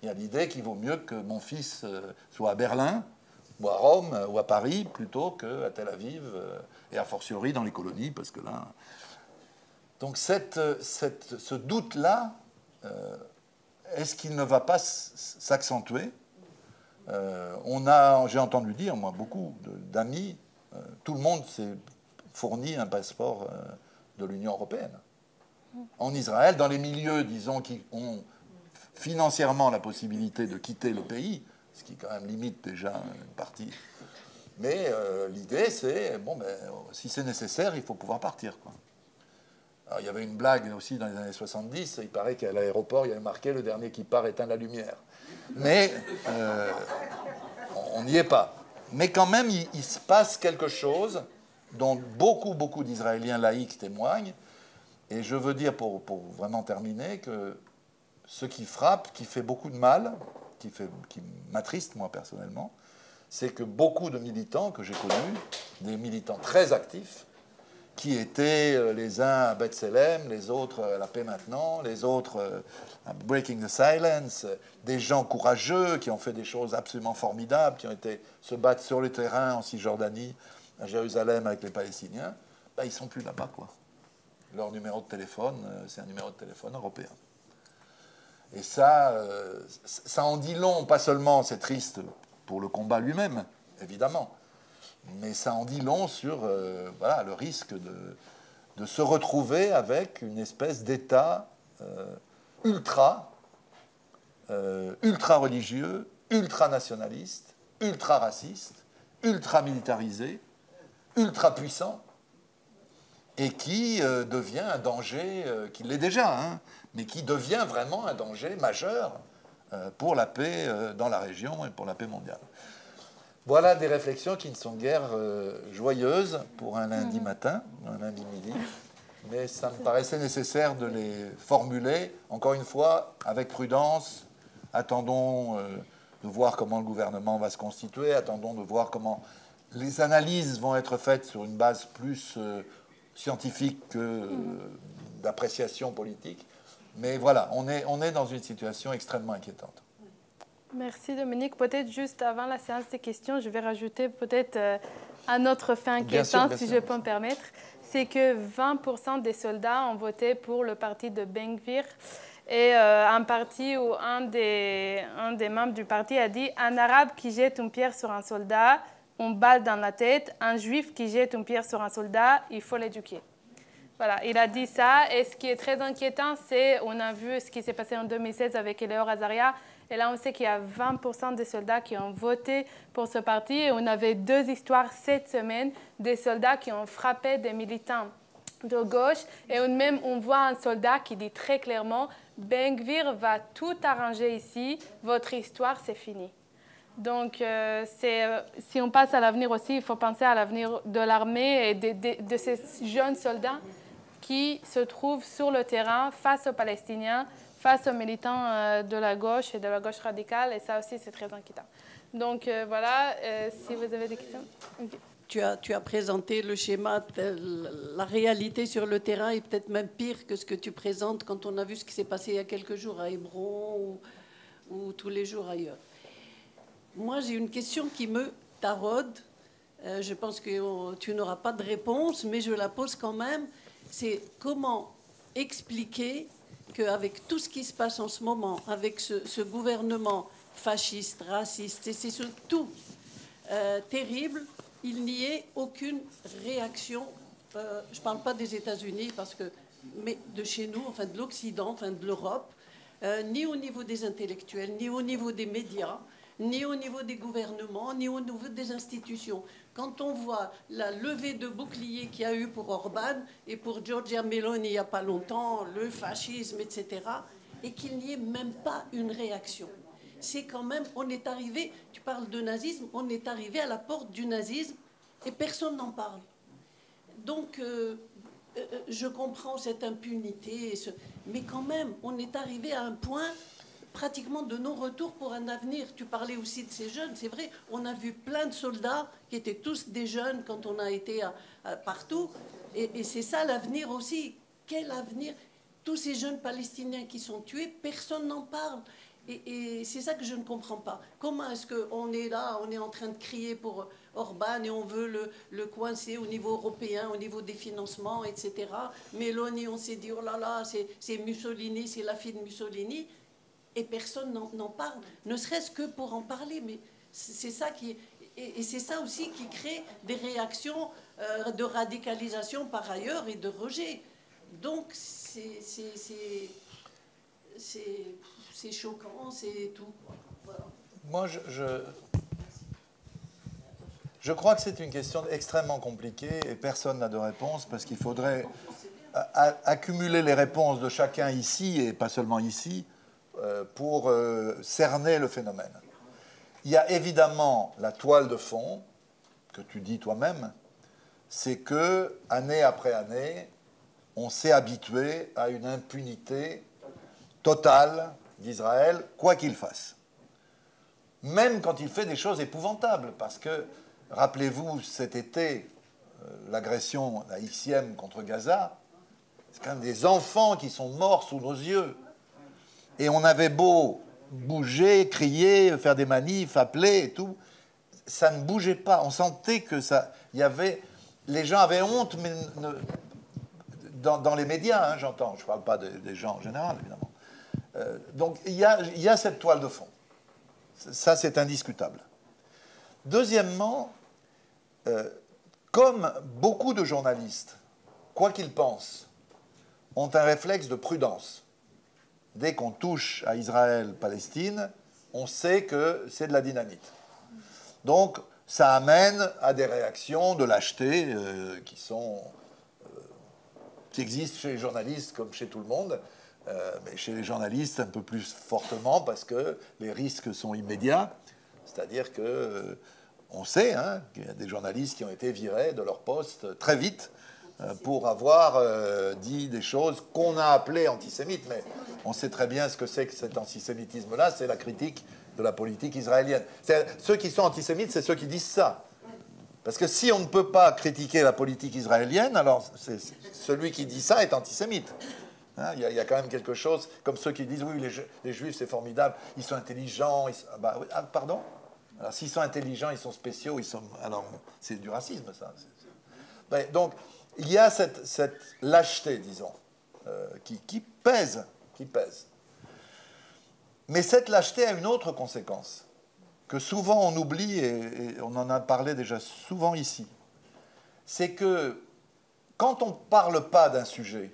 Il y a l'idée qu'il vaut mieux que mon fils soit à Berlin, ou à Rome, ou à Paris, plutôt qu'à Tel Aviv, et a fortiori dans les colonies, parce que là... Donc ce doute-là, est-ce qu'il ne va pas s'accentuer? J'ai entendu dire, moi, beaucoup d'amis, tout le monde s'est fourni un passeport de l'Union européenne. En Israël, dans les milieux, disons, qui ont financièrement la possibilité de quitter le pays, ce qui quand même limite déjà une partie. Mais l'idée, c'est, bon, ben, si c'est nécessaire, il faut pouvoir partir, quoi. Alors, il y avait une blague aussi dans les années 70, il paraît qu'à l'aéroport, il y avait marqué « Le dernier qui part éteint la lumière ». Mais on n'y est pas. Mais quand même, il se passe quelque chose dont beaucoup d'Israéliens laïcs témoignent. Et je veux dire, pour vraiment terminer, que ce qui frappe, qui fait beaucoup de mal, qui m'attriste moi personnellement, c'est que beaucoup de militants que j'ai connus, des militants très actifs, qui étaient les uns à B'Tselem, les autres à La Paix Maintenant, les autres à Breaking the Silence, des gens courageux qui ont fait des choses absolument formidables, qui ont été se battre sur le terrain en Cisjordanie, à Jérusalem avec les Palestiniens, ben, ils ne sont plus là-bas, quoi. Leur numéro de téléphone, c'est un numéro de téléphone européen. Et ça en dit long, pas seulement, c'est triste pour le combat lui-même, évidemment, mais ça en dit long sur voilà, le risque de se retrouver avec une espèce d'État ultra religieux, ultra nationaliste, ultra raciste, ultra militarisé, ultra puissant, et qui devient un danger, qui l'est déjà, hein, mais qui devient vraiment un danger majeur pour la paix dans la région et pour la paix mondiale. Voilà des réflexions qui ne sont guère joyeuses pour un lundi matin, un lundi midi, mais ça me paraissait nécessaire de les formuler, encore une fois, avec prudence. Attendons de voir comment le gouvernement va se constituer, attendons de voir comment les analyses vont être faites sur une base plus scientifique que d'appréciation politique. Mais voilà, on est dans une situation extrêmement inquiétante. Merci Dominique. Peut-être juste avant la séance des questions, je vais rajouter peut-être un autre fait inquiétant, si je peux me permettre. C'est que 20% des soldats ont voté pour le parti de Ben Gvir. Et un parti où un des membres du parti a dit « Un arabe qui jette une pierre sur un soldat, on balle dans la tête. Un juif qui jette une pierre sur un soldat, il faut l'éduquer. » Voilà, il a dit ça. Et ce qui est très inquiétant, c'est, on a vu ce qui s'est passé en 2016 avec Eleor Azaria. Et là, on sait qu'il y a 20% des soldats qui ont voté pour ce parti. Et on avait 2 histoires cette semaine des soldats qui ont frappé des militants de gauche. Et même, on voit un soldat qui dit très clairement « Ben Gvir va tout arranger ici. Votre histoire, c'est fini. » Donc, si on passe à l'avenir aussi, il faut penser à l'avenir de l'armée et de ces jeunes soldats qui se trouvent sur le terrain face aux Palestiniens, face aux militants de la gauche et de la gauche radicale. Et ça aussi, c'est très inquiétant. Donc, voilà, si vous avez des questions. Okay. Tu as présenté le schéma de la réalité sur le terrain est peut-être même pire que ce que tu présentes quand on a vu ce qui s'est passé il y a quelques jours à Hébron ou tous les jours ailleurs. Moi, j'ai une question qui me taraude. Je pense que tu n'auras pas de réponse, mais je la pose quand même. C'est comment expliquer qu'avec tout ce qui se passe en ce moment, avec ce gouvernement fasciste, raciste, et c'est surtout terrible, il n'y ait aucune réaction. Je ne parle pas des États-Unis, mais de chez nous, enfin de l'Occident, enfin de l'Europe, ni au niveau des intellectuels, ni au niveau des médias, ni au niveau des gouvernements, ni au niveau des institutions. Quand on voit la levée de bouclier qu'il y a eu pour Orban et pour Giorgia Meloni il n'y a pas longtemps, le fascisme, etc., et qu'il n'y ait même pas une réaction. C'est quand même, on est arrivé, tu parles de nazisme, on est arrivé à la porte du nazisme et personne n'en parle. Donc, je comprends cette impunité, mais quand même, on est arrivé à un point pratiquement de non-retour pour un avenir. Tu parlais aussi de ces jeunes, c'est vrai, on a vu plein de soldats qui étaient tous des jeunes quand on a été partout, et c'est ça l'avenir aussi. Quel avenir? Tous ces jeunes Palestiniens qui sont tués, personne n'en parle. Et c'est ça que je ne comprends pas. Comment est-ce qu'on est là, on est en train de crier pour Orban et on veut le coincer au niveau européen, au niveau des financements, etc. Meloni, on s'est dit, oh là là, c'est Mussolini, c'est la fille de Mussolini. Et personne n'en parle, ne serait-ce que pour en parler. Mais c'est ça et c'est ça aussi qui crée des réactions de radicalisation par ailleurs et de rejet. Donc c'est choquant, c'est tout. Voilà. Moi, je crois que c'est une question extrêmement compliquée et personne n'a de réponse parce qu'il faudrait accumuler les réponses de chacun ici et pas seulement ici pour cerner le phénomène. Il y a évidemment la toile de fond que tu dis toi-même, c'est que année après année, on s'est habitué à une impunité totale d'Israël, quoi qu'il fasse. Même quand il fait des choses épouvantables, parce que, rappelez-vous, cet été, l'agression haïtienne contre Gaza, c'est quand même des enfants qui sont morts sous nos yeux. Et on avait beau bouger, crier, faire des manifs, appeler et tout, ça ne bougeait pas. On sentait que ça... les gens avaient honte, mais dans les médias, hein, j'entends. Je ne parle pas des gens en général, évidemment. Donc il y a cette toile de fond. Ça, c'est indiscutable. Deuxièmement, comme beaucoup de journalistes, quoi qu'ils pensent, ont un réflexe de prudence. Dès qu'on touche à Israël-Palestine, on sait que c'est de la dynamite. Donc, ça amène à des réactions de lâcheté qui existent chez les journalistes comme chez tout le monde, mais chez les journalistes un peu plus fortement parce que les risques sont immédiats. C'est-à-dire que on sait qu'il y a des journalistes qui ont été virés de leur poste très vite pour avoir dit des choses qu'on a appelées antisémites. Mais on sait très bien ce que c'est que cet antisémitisme-là, c'est la critique de la politique israélienne. Ceux qui sont antisémites, c'est ceux qui disent ça. Parce que si on ne peut pas critiquer la politique israélienne, alors celui qui dit ça est antisémite. Il y a quand même quelque chose, comme ceux qui disent, oui, les Juifs, c'est formidable, ils sont intelligents. Pardon? Alors, s'ils sont intelligents, ils sont spéciaux, alors, c'est du racisme, ça. Donc, il y a cette lâcheté, disons, qui pèse. Mais cette lâcheté a une autre conséquence, que souvent on oublie, et on en a parlé déjà souvent ici. C'est que, quand on ne parle pas d'un sujet,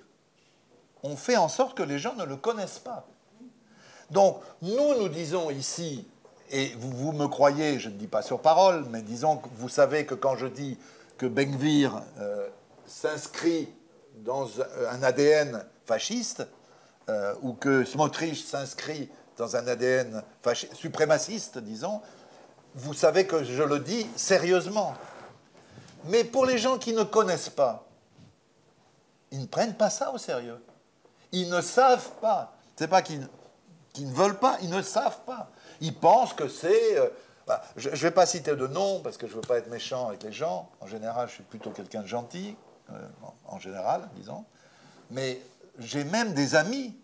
on fait en sorte que les gens ne le connaissent pas. Donc, nous disons ici, et vous me croyez, je ne dis pas sur parole, mais disons que vous savez que quand je dis que Ben Gvir s'inscrit dans un ADN fasciste, ou que Smotrich s'inscrit dans un ADN suprémaciste, disons, vous savez que je le dis sérieusement. Mais pour les gens qui ne connaissent pas, ils ne prennent pas ça au sérieux. Ils ne savent pas. C'est pas qu'ils ne veulent pas, ils ne savent pas. Ils pensent que c'est... je ne vais pas citer de nom, parce que je ne veux pas être méchant avec les gens. En général, je suis plutôt quelqu'un de gentil, en général, disons. Mais j'ai même des amis,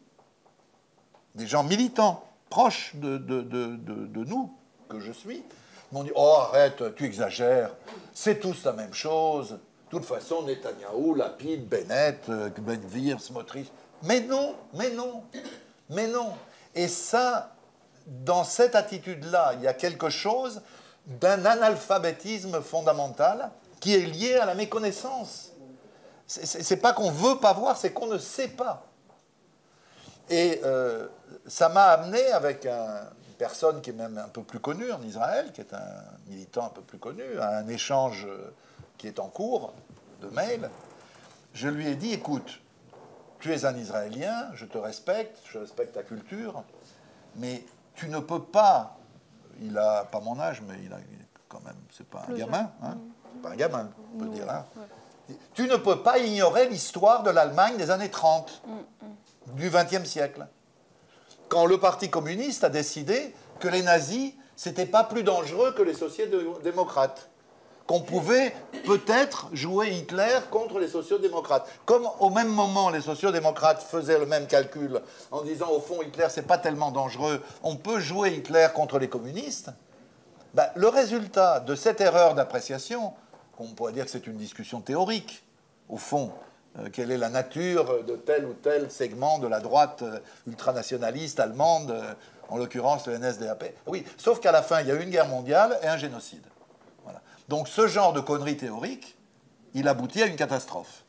des gens militants, proches de nous, que je suis, Ils m'ont dit, oh arrête, tu exagères, c'est tous la même chose. De toute façon, Netanyahou, Lapid, Bennett, Ben-Gvir, Smotrich. Mais non, mais non, mais non. Et ça, dans cette attitude-là, il y a quelque chose d'un analphabétisme fondamental qui est lié à la méconnaissance. C'est pas qu'on veut pas voir, c'est qu'on ne sait pas. Et ça m'a amené avec une personne qui est même un peu plus connue en Israël, qui est un militant un peu plus connu, à un échange qui est en cours de mail. Je lui ai dit, écoute, tu es un Israélien, je te respecte, je respecte ta culture, mais tu ne peux pas, il n'a pas mon âge, mais il est quand même, c'est pas un gamin, hein, c'est pas un gamin, on peut dire. Hein. Tu ne peux pas ignorer l'histoire de l'Allemagne des années 30, du XXe siècle, quand le Parti communiste a décidé que les nazis, c'était pas plus dangereux que les sociodémocrates, qu'on pouvait peut-être jouer Hitler contre les sociodémocrates. Comme au même moment, les sociodémocrates faisaient le même calcul en disant, au fond, Hitler, c'est pas tellement dangereux, on peut jouer Hitler contre les communistes. Ben, le résultat de cette erreur d'appréciation, on pourrait dire que c'est une discussion théorique, au fond, quelle est la nature de tel ou tel segment de la droite ultranationaliste allemande, en l'occurrence le NSDAP. Oui, sauf qu'à la fin, il y a eu une guerre mondiale et un génocide. Voilà. Donc ce genre de conneries théoriques, il aboutit à une catastrophe.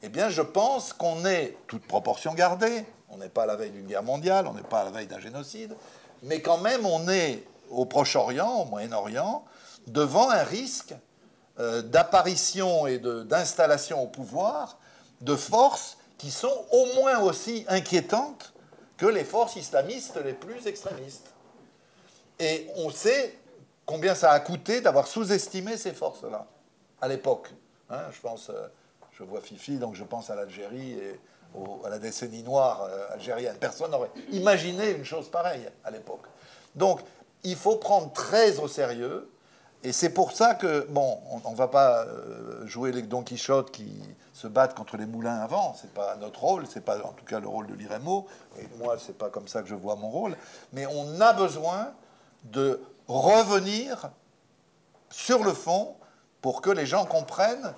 Eh bien, je pense qu'on est, toute proportion gardée, on n'est pas à la veille d'une guerre mondiale, on n'est pas à la veille d'un génocide, mais quand même, on est au Proche-Orient, au Moyen-Orient, devant un risque d'apparition et d'installation au pouvoir de forces qui sont au moins aussi inquiétantes que les forces islamistes les plus extrémistes. Et on sait combien ça a coûté d'avoir sous-estimé ces forces-là, à l'époque. Hein, je vois Fifi, donc je pense à l'Algérie et à la décennie noire algérienne. Personne n'aurait imaginé une chose pareille à l'époque. Donc, il faut prendre très au sérieux. Et c'est pour ça que, bon, on ne va pas jouer les Don Quichotte qui se battent contre les moulins à vent. Ce n'est pas notre rôle, ce n'est pas en tout cas le rôle de l'IREMO. Et moi, ce n'est pas comme ça que je vois mon rôle. Mais on a besoin de revenir sur le fond pour que les gens comprennent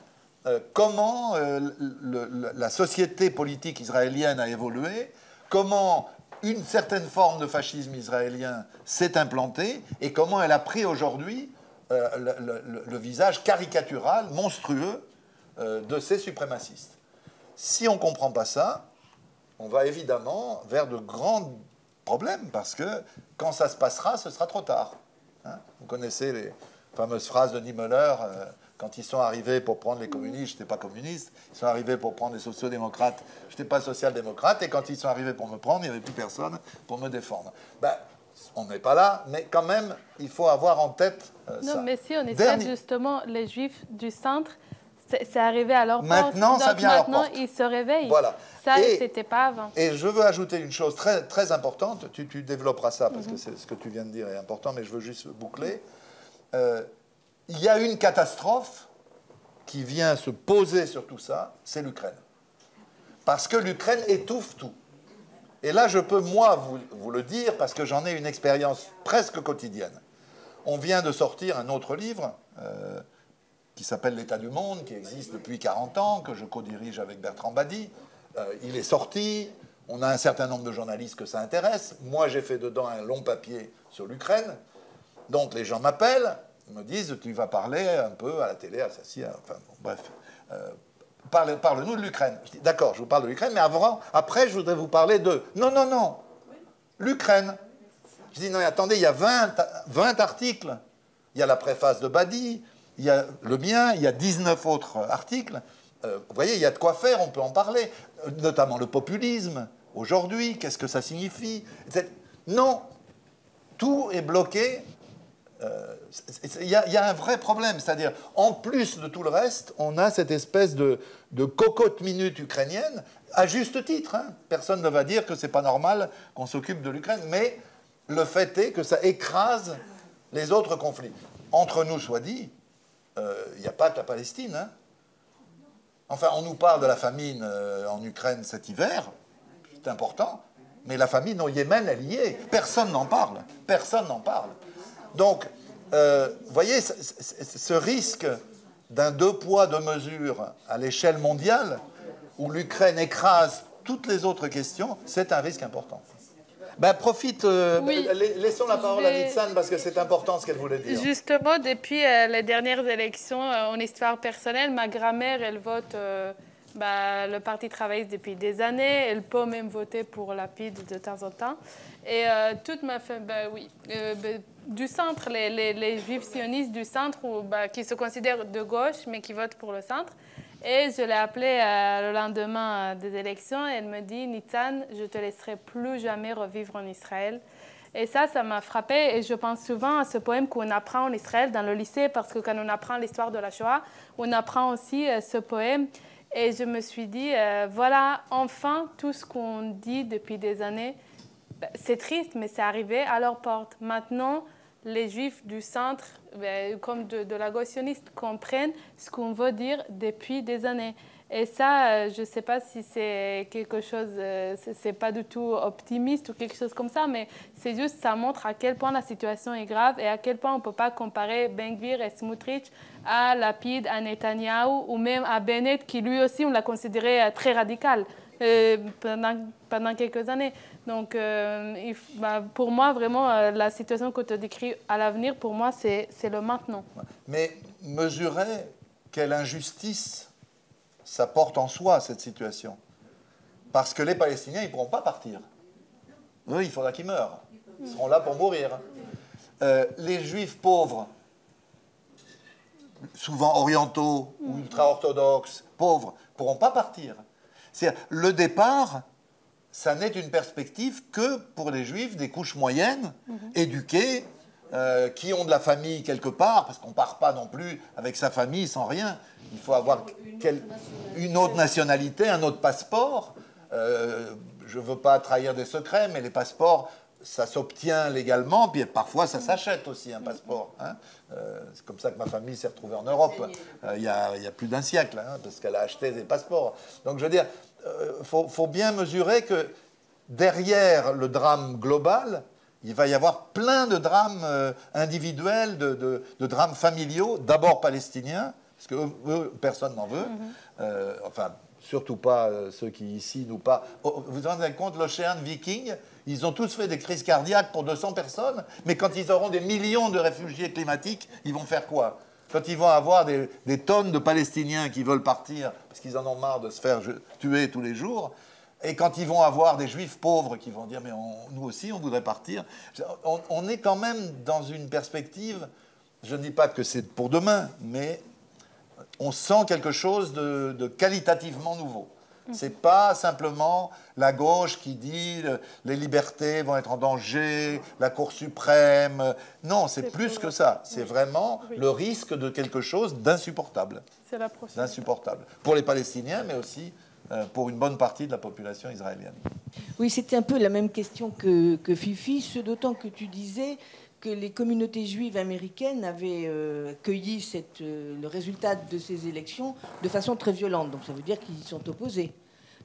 comment la société politique israélienne a évolué, comment une certaine forme de fascisme israélien s'est implantée et comment elle a pris aujourd'hui le visage caricatural, monstrueux de ces suprémacistes. Si on ne comprend pas ça, on va évidemment vers de grands problèmes, parce que quand ça se passera, ce sera trop tard. Hein, vous connaissez les fameuses phrases de Niemöller, quand ils sont arrivés pour prendre les communistes, je n'étais pas communiste, ils sont arrivés pour prendre les sociodémocrates, je n'étais pas social-démocrate, et quand ils sont arrivés pour me prendre, il n'y avait plus personne pour me défendre. Ben, on n'est pas là, mais quand même, il faut avoir en tête ça. Non, mais si on essaie justement, les Juifs du centre, c'est arrivé à leur porte. Maintenant, ça vient à leur porte. Maintenant, ils se réveillent. Voilà. Ça, c'était pas avant. Et je veux ajouter une chose très, très importante. Tu développeras ça, parce que ce que tu viens de dire est important, mais je veux juste boucler. Il y a une catastrophe qui vient se poser sur tout ça, c'est l'Ukraine. Parce que l'Ukraine étouffe tout. Et là, je peux, moi, vous le dire, parce que j'en ai une expérience presque quotidienne. On vient de sortir un autre livre qui s'appelle L'État du monde, qui existe depuis 40 ans, que je co-dirige avec Bertrand Badi. Il est sorti, on a un certain nombre de journalistes que ça intéresse. Moi, j'ai fait dedans un long papier sur l'Ukraine. Donc, les gens m'appellent, ils me disent, tu vas parler un peu à la télé, à Sassi, enfin, bon, bref. Parle-nous de l'Ukraine. Je dis, d'accord, je vous parle de l'Ukraine, mais après, je voudrais vous parler de... Non, l'Ukraine. Je dis, non, attendez, il y a 20 articles. Il y a la préface de Badi, il y a le mien, il y a 19 autres articles. Vous voyez, il y a de quoi faire, on peut en parler. Notamment le populisme, aujourd'hui, qu'est-ce que ça signifie, etc. Non, tout est bloqué. Il y a un vrai problème, c'est-à-dire, en plus de tout le reste, on a cette espèce de cocotte minute ukrainienne, à juste titre. Hein. Personne ne va dire que c'est pas normal qu'on s'occupe de l'Ukraine, mais le fait est que ça écrase les autres conflits. Entre nous, soit dit, il n'y a pas que la Palestine. Hein. Enfin, on nous parle de la famine en Ukraine cet hiver, c'est important, mais la famine au Yémen, elle y est. Personne n'en parle. Personne n'en parle. Donc, Vous voyez, ce risque d'un deux poids, deux mesures à l'échelle mondiale, où l'Ukraine écrase toutes les autres questions, c'est un risque important. Ben, profite, Oui. laissons la parole à Nitsan parce que c'est important ce qu'elle voulait dire. Justement, depuis les dernières élections, en histoire personnelle, ma grand-mère, elle vote le Parti travailliste depuis des années. Elle peut même voter pour Lapid de temps en temps. Et toute ma famille, du centre, les juifs sionistes du centre, qui se considèrent de gauche, mais qui votent pour le centre. Et je l'ai appelée le lendemain des élections. Et elle me dit, Nitsan, je ne te laisserai plus jamais revivre en Israël. Et ça m'a frappée. Et je pense souvent à ce poème qu'on apprend en Israël dans le lycée, parce que quand on apprend l'histoire de la Shoah, on apprend aussi ce poème. Et je me suis dit, voilà, enfin, tout ce qu'on dit depuis des années, c'est triste, mais c'est arrivé à leur porte. Maintenant, les Juifs du centre, comme de la gauche sioniste, comprennent ce qu'on veut dire depuis des années. Et ça, je ne sais pas si c'est quelque chose, c'est pas du tout optimiste ou quelque chose comme ça, mais c'est juste, ça montre à quel point la situation est grave et à quel point on ne peut pas comparer Ben Gvir et Smotrich à Lapid, à Netanyahou ou même à Bennett, qui lui aussi, on l'a considéré très radical pendant quelques années. Donc, pour moi, vraiment, la situation que tu décris à l'avenir, pour moi, c'est le maintenant. Mais mesurer quelle injustice ça porte en soi, cette situation. Parce que les Palestiniens, ils ne pourront pas partir. Eux, il faudra qu'ils meurent. Ils seront là pour mourir. Les Juifs pauvres, souvent orientaux ou ultra-orthodoxes, pauvres, ne pourront pas partir. C'est-à-dire, le départ, ça n'est une perspective que pour les Juifs des couches moyennes, éduqués, qui ont de la famille quelque part, parce qu'on ne part pas non plus avec sa famille sans rien. Il faut avoir une autre nationalité, un autre passeport. Je ne veux pas trahir des secrets, mais les passeports, ça s'obtient légalement, puis parfois ça s'achète aussi, un passeport. Hein. C'est comme ça que ma famille s'est retrouvée en Europe, il y a plus d'un siècle, hein, parce qu'elle a acheté des passeports. Donc je veux dire, faut bien mesurer que derrière le drame global, il va y avoir plein de drames individuels, de drames familiaux, d'abord palestiniens, parce que eux, personne n'en veut, enfin, surtout pas ceux qui ici nous pas. Oh, vous vous rendez compte, l'Océan Viking, ils ont tous fait des crises cardiaques pour 200 personnes, mais quand ils auront des millions de réfugiés climatiques, ils vont faire quoi? Quand ils vont avoir des tonnes de Palestiniens qui veulent partir, parce qu'ils en ont marre de se faire tuer tous les jours, et quand ils vont avoir des Juifs pauvres qui vont dire « mais nous aussi, on voudrait partir », on est quand même dans une perspective, je ne dis pas que c'est pour demain, mais on sent quelque chose de qualitativement nouveau. Ce n'est pas simplement la gauche qui dit les libertés vont être en danger, la Cour suprême. Non, c'est plus que ça. C'est vraiment le risque de quelque chose d'insupportable. C'est la prochaine. D'insupportable. Pour les Palestiniens, mais aussi pour une bonne partie de la population israélienne. Oui, c'était un peu la même question que Fifi, ce d'autant que tu disais que les communautés juives américaines avaient cueilli le résultat de ces élections de façon très violente. Donc ça veut dire qu'ils y sont opposés.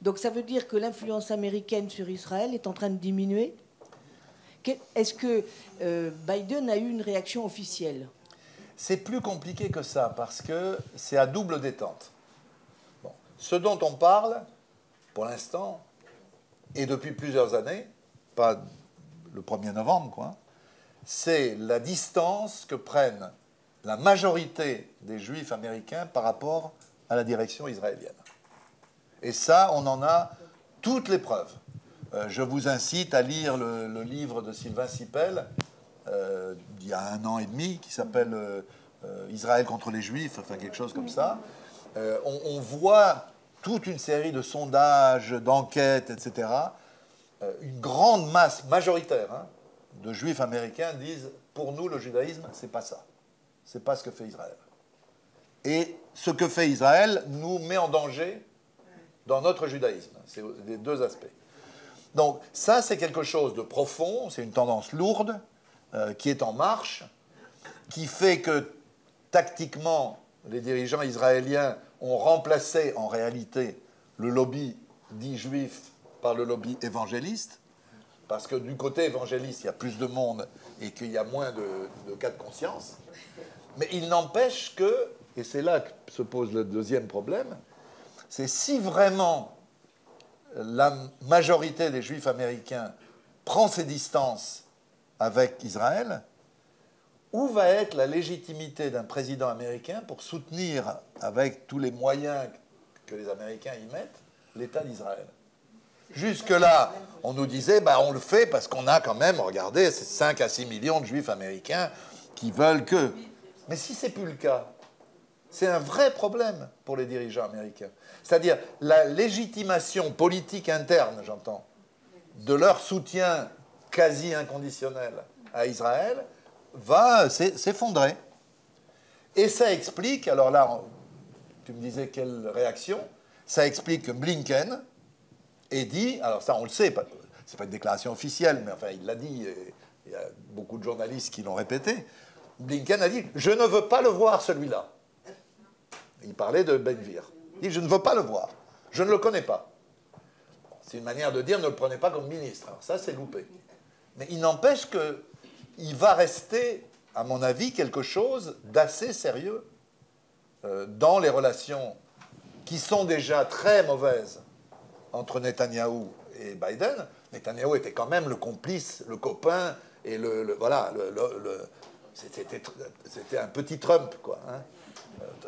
Donc ça veut dire que l'influence américaine sur Israël est en train de diminuer. Est-ce que Biden a eu une réaction officielle? C'est plus compliqué que ça, parce que c'est à double détente. Bon. Ce dont on parle, pour l'instant, et depuis plusieurs années, pas le 1er novembre, quoi, c'est la distance que prennent la majorité des Juifs américains par rapport à la direction israélienne. Et ça, on en a toutes les preuves. Je vous incite à lire le livre de Sylvain Sipel, d'il y a 1 an et demi, qui s'appelle Israël contre les Juifs, enfin quelque chose comme ça. On voit toute une série de sondages, d'enquêtes, etc. Une grande masse majoritaire, hein, de Juifs américains disent « pour nous, le judaïsme, c'est pas ça. C'est pas ce que fait Israël. » Et ce que fait Israël nous met en danger dans notre judaïsme. C'est les deux aspects. Donc ça, c'est quelque chose de profond, c'est une tendance lourde qui est en marche, qui fait que tactiquement, les dirigeants israéliens ont remplacé en réalité le lobby dit juif par le lobby évangéliste. parce que du côté évangéliste, il y a plus de monde et qu'il y a moins de cas de conscience. Mais il n'empêche que, et c'est là que se pose le deuxième problème, c'est si vraiment la majorité des Juifs américains prend ses distances avec Israël, où va être la légitimité d'un président américain pour soutenir, avec tous les moyens que les Américains y mettent, l'État d'Israël? Jusque-là, on nous disait, bah, on le fait parce qu'on a quand même, regardez, c'est 5 à 6 millions de Juifs américains qui veulent que... Mais si ce n'est plus le cas, c'est un vrai problème pour les dirigeants américains. C'est-à-dire la légitimation politique interne, j'entends, de leur soutien quasi inconditionnel à Israël va s'effondrer. Et ça explique, alors là, tu me disais quelle réaction, ça explique que Blinken ait dit, alors ça on le sait, c'est pas une déclaration officielle, mais enfin il l'a dit, et il y a beaucoup de journalistes qui l'ont répété, Blinken a dit « Je ne veux pas le voir, celui-là ». Il parlait de Ben Gvir. Il dit « Je ne veux pas le voir. Je ne le connais pas ». C'est une manière de dire « Ne le prenez pas comme ministre ». Alors ça, c'est loupé. Mais il n'empêche qu'il va rester, à mon avis, quelque chose d'assez sérieux dans les relations qui sont déjà très mauvaises entre Netanyahou et Biden. Netanyahou était quand même le complice, le copain, et c'était un petit Trump, quoi. Hein.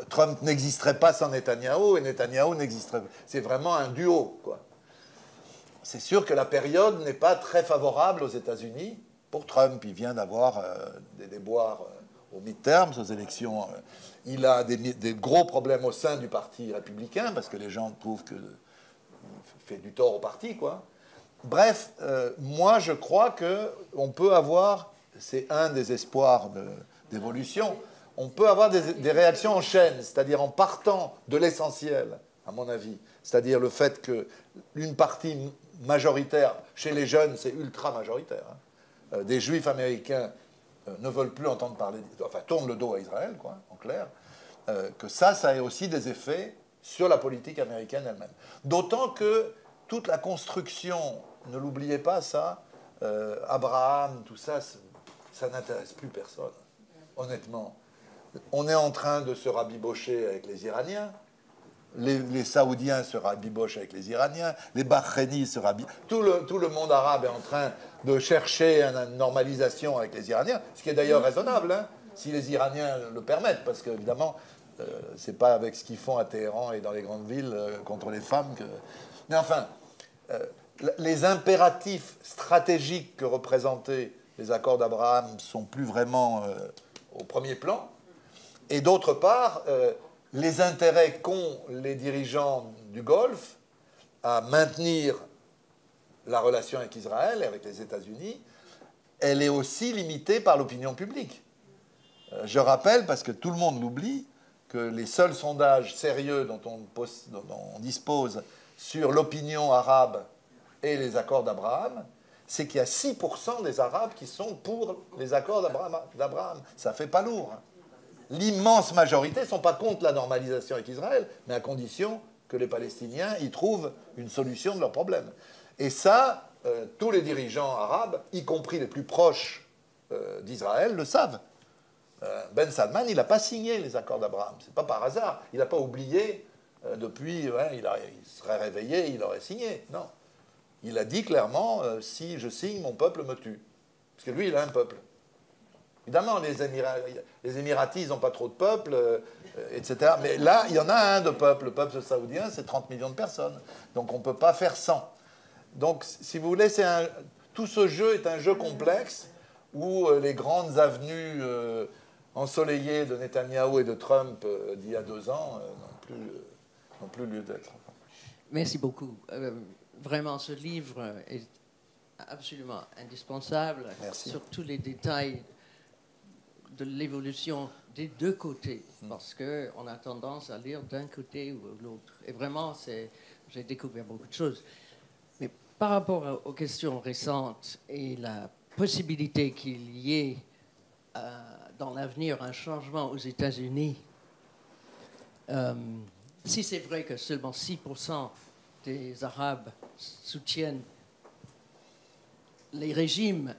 Trump n'existerait pas sans Netanyahou, et Netanyahou n'existerait pas. C'est vraiment un duo, quoi. C'est sûr que la période n'est pas très favorable aux États-Unis pour Trump. Il vient d'avoir des déboires aux midterms, aux élections. Il a des gros problèmes au sein du Parti républicain, parce que les gens trouvent qu'il fait du tort au parti, quoi. Bref, moi, je crois qu'on peut avoir, c'est un des espoirs d'évolution, on peut avoir des réactions en chaîne, c'est-à-dire en partant de l'essentiel, à mon avis, c'est-à-dire le fait qu'une partie majoritaire, chez les jeunes, c'est ultra majoritaire, hein, des Juifs américains ne veulent plus entendre parler, enfin tournent le dos à Israël, quoi, en clair, que ça ait aussi des effets sur la politique américaine elle-même. D'autant que toute la construction, ne l'oubliez pas ça, Abraham, tout ça, ça n'intéresse plus personne, honnêtement. On est en train de se rabibocher avec les Iraniens, les Saoudiens se rabibochent avec les Iraniens, les Bahreïnis se rabibochent. Tout le monde arabe est en train de chercher une normalisation avec les Iraniens, ce qui est d'ailleurs raisonnable, hein, si les Iraniens le permettent, parce qu'évidemment, c'est pas avec ce qu'ils font à Téhéran et dans les grandes villes contre les femmes que... Mais enfin, les impératifs stratégiques que représentaient les accords d'Abraham sont plus vraiment au premier plan. Et d'autre part, les intérêts qu'ont les dirigeants du Golfe à maintenir la relation avec Israël et avec les États-Unis, elle est aussi limitée par l'opinion publique. Je rappelle, parce que tout le monde l'oublie, que les seuls sondages sérieux dont on dispose sur l'opinion arabe et les accords d'Abraham, c'est qu'il y a 6% des Arabes qui sont pour les accords d'Abraham. Ça fait pas lourd. Hein. L'immense majorité ne sont pas contre la normalisation avec Israël, mais à condition que les Palestiniens y trouvent une solution de leurs problèmes. Et ça, tous les dirigeants arabes, y compris les plus proches d'Israël, le savent. Ben Salman, il n'a pas signé les accords d'Abraham. Ce n'est pas par hasard. Il n'a pas oublié depuis, il serait réveillé, il aurait signé. Non. Il a dit clairement, si je signe, mon peuple me tue. Parce que lui, il a un peuple. Évidemment, les Émiratis, ils n'ont pas trop de peuple, etc. Mais là, il y en a un de peuple. Le peuple saoudien, c'est 30 millions de personnes. Donc, on ne peut pas faire sans. Donc, si vous voulez, tout ce jeu est un jeu complexe où les grandes avenues ensoleillées de Netanyahou et de Trump d'il y a 2 ans n'ont plus lieu d'être. Merci beaucoup. Vraiment, ce livre est absolument indispensable. Merci. Sur tous les détails de l'évolution des deux côtés, parce qu'on a tendance à lire d'un côté ou de l'autre. Et vraiment, j'ai découvert beaucoup de choses. Mais par rapport aux questions récentes et la possibilité qu'il y ait dans l'avenir un changement aux États-Unis, si c'est vrai que seulement 6% des Arabes soutiennent les régimes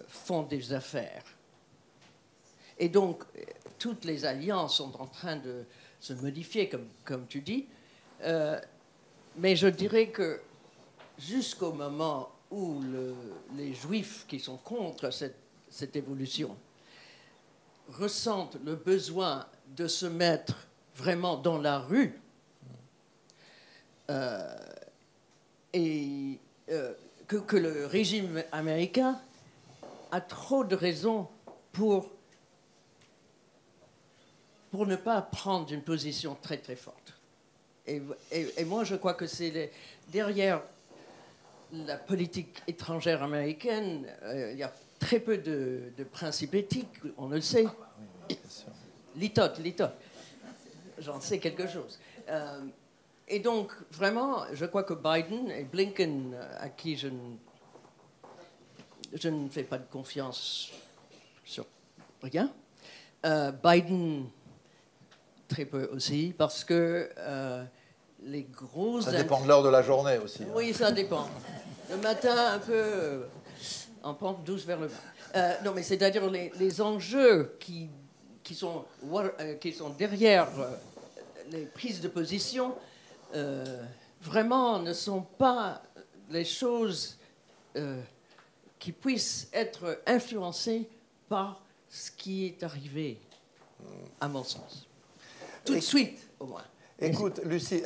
font des affaires. Et donc, toutes les alliances sont en train de se modifier, comme tu dis. Mais je dirais que jusqu'au moment où les Juifs qui sont contre cette évolution ressentent le besoin de se mettre vraiment dans la rue et que le régime américain a trop de raisons pour ne pas prendre une position très très forte. Et moi je crois que c'est derrière la politique étrangère américaine, il y a très peu de principes éthiques, on le sait. Litote, j'en sais quelque chose. Et donc, vraiment, je crois que Biden et Blinken, à qui je ne fais pas de confiance sur rien, Biden, très peu aussi, parce que les gros... Ça dépend de l'heure de la journée aussi. Hein. Oui, ça dépend. Le matin, un peu en pente douce vers le bas. Non, mais c'est-à-dire les enjeux qui sont derrière les prises de position, vraiment ne sont pas les choses qui puissent être influencées par ce qui est arrivé, à mon sens. Tout de suite, au moins. Écoute, Lucie,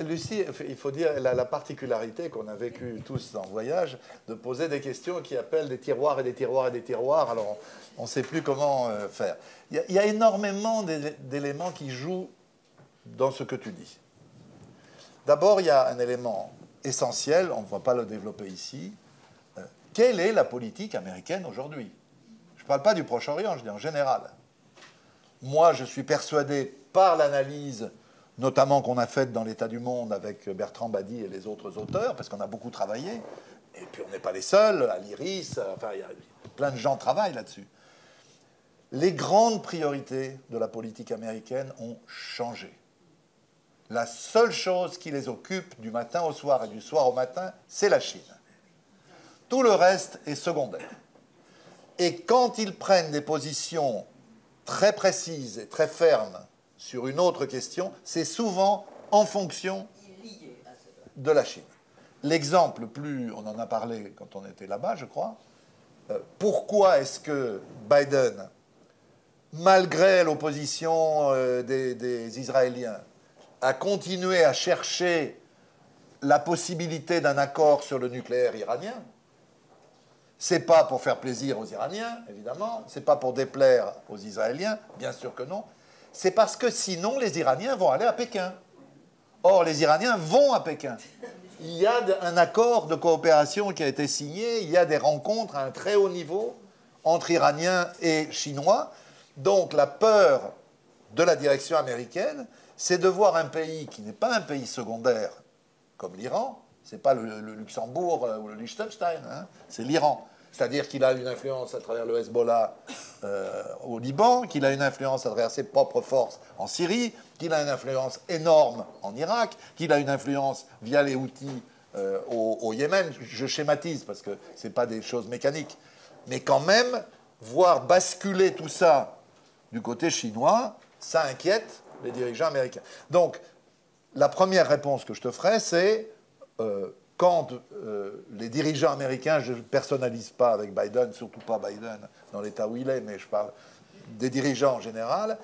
il faut dire, elle a la particularité qu'on a vécue tous en voyage, de poser des questions qui appellent des tiroirs et des tiroirs et des tiroirs. Alors, on ne sait plus comment faire. Il y a énormément d'éléments qui jouent dans ce que tu dis. D'abord, il y a un élément essentiel, on ne va pas le développer ici. Quelle est la politique américaine aujourd'hui? Je ne parle pas du Proche-Orient, je dis en général. Moi, je suis persuadé par l'analyse notamment qu'on a faite dans l'État du monde avec Bertrand Badi et les autres auteurs, parce qu'on a beaucoup travaillé, et puis on n'est pas les seuls, à l'IRIS, enfin, plein de gens travaillent là-dessus. Les grandes priorités de la politique américaine ont changé. La seule chose qui les occupe du matin au soir et du soir au matin, c'est la Chine. Tout le reste est secondaire. Et quand ils prennent des positions très précises et très fermes sur une autre question, c'est souvent en fonction de la Chine. L'exemple on en a parlé quand on était là-bas, je crois. Pourquoi est-ce que Biden, malgré l'opposition des Israéliens, a continué à chercher la possibilité d'un accord sur le nucléaire iranien? C'est pas pour faire plaisir aux Iraniens, évidemment. C'est pas pour déplaire aux Israéliens, bien sûr que non. C'est parce que sinon, les Iraniens vont aller à Pékin. Or, les Iraniens vont à Pékin. Il y a un accord de coopération qui a été signé, il y a des rencontres à un très haut niveau entre Iraniens et Chinois. Donc, la peur de la direction américaine, c'est de voir un pays qui n'est pas un pays secondaire, comme l'Iran, c'est pas le Luxembourg ou le Liechtenstein, hein, c'est l'Iran. C'est-à-dire qu'il a une influence à travers le Hezbollah au Liban, qu'il a une influence à travers ses propres forces en Syrie, qu'il a une influence énorme en Irak, qu'il a une influence via les Houthis au Yémen. Je schématise parce que ce n'est pas des choses mécaniques. Mais quand même, voir basculer tout ça du côté chinois, ça inquiète les dirigeants américains. Donc, la première réponse que je te ferai, c'est... quand les dirigeants américains, je ne personnalise pas avec Biden, surtout pas Biden dans l'état où il est, mais je parle des dirigeants en général,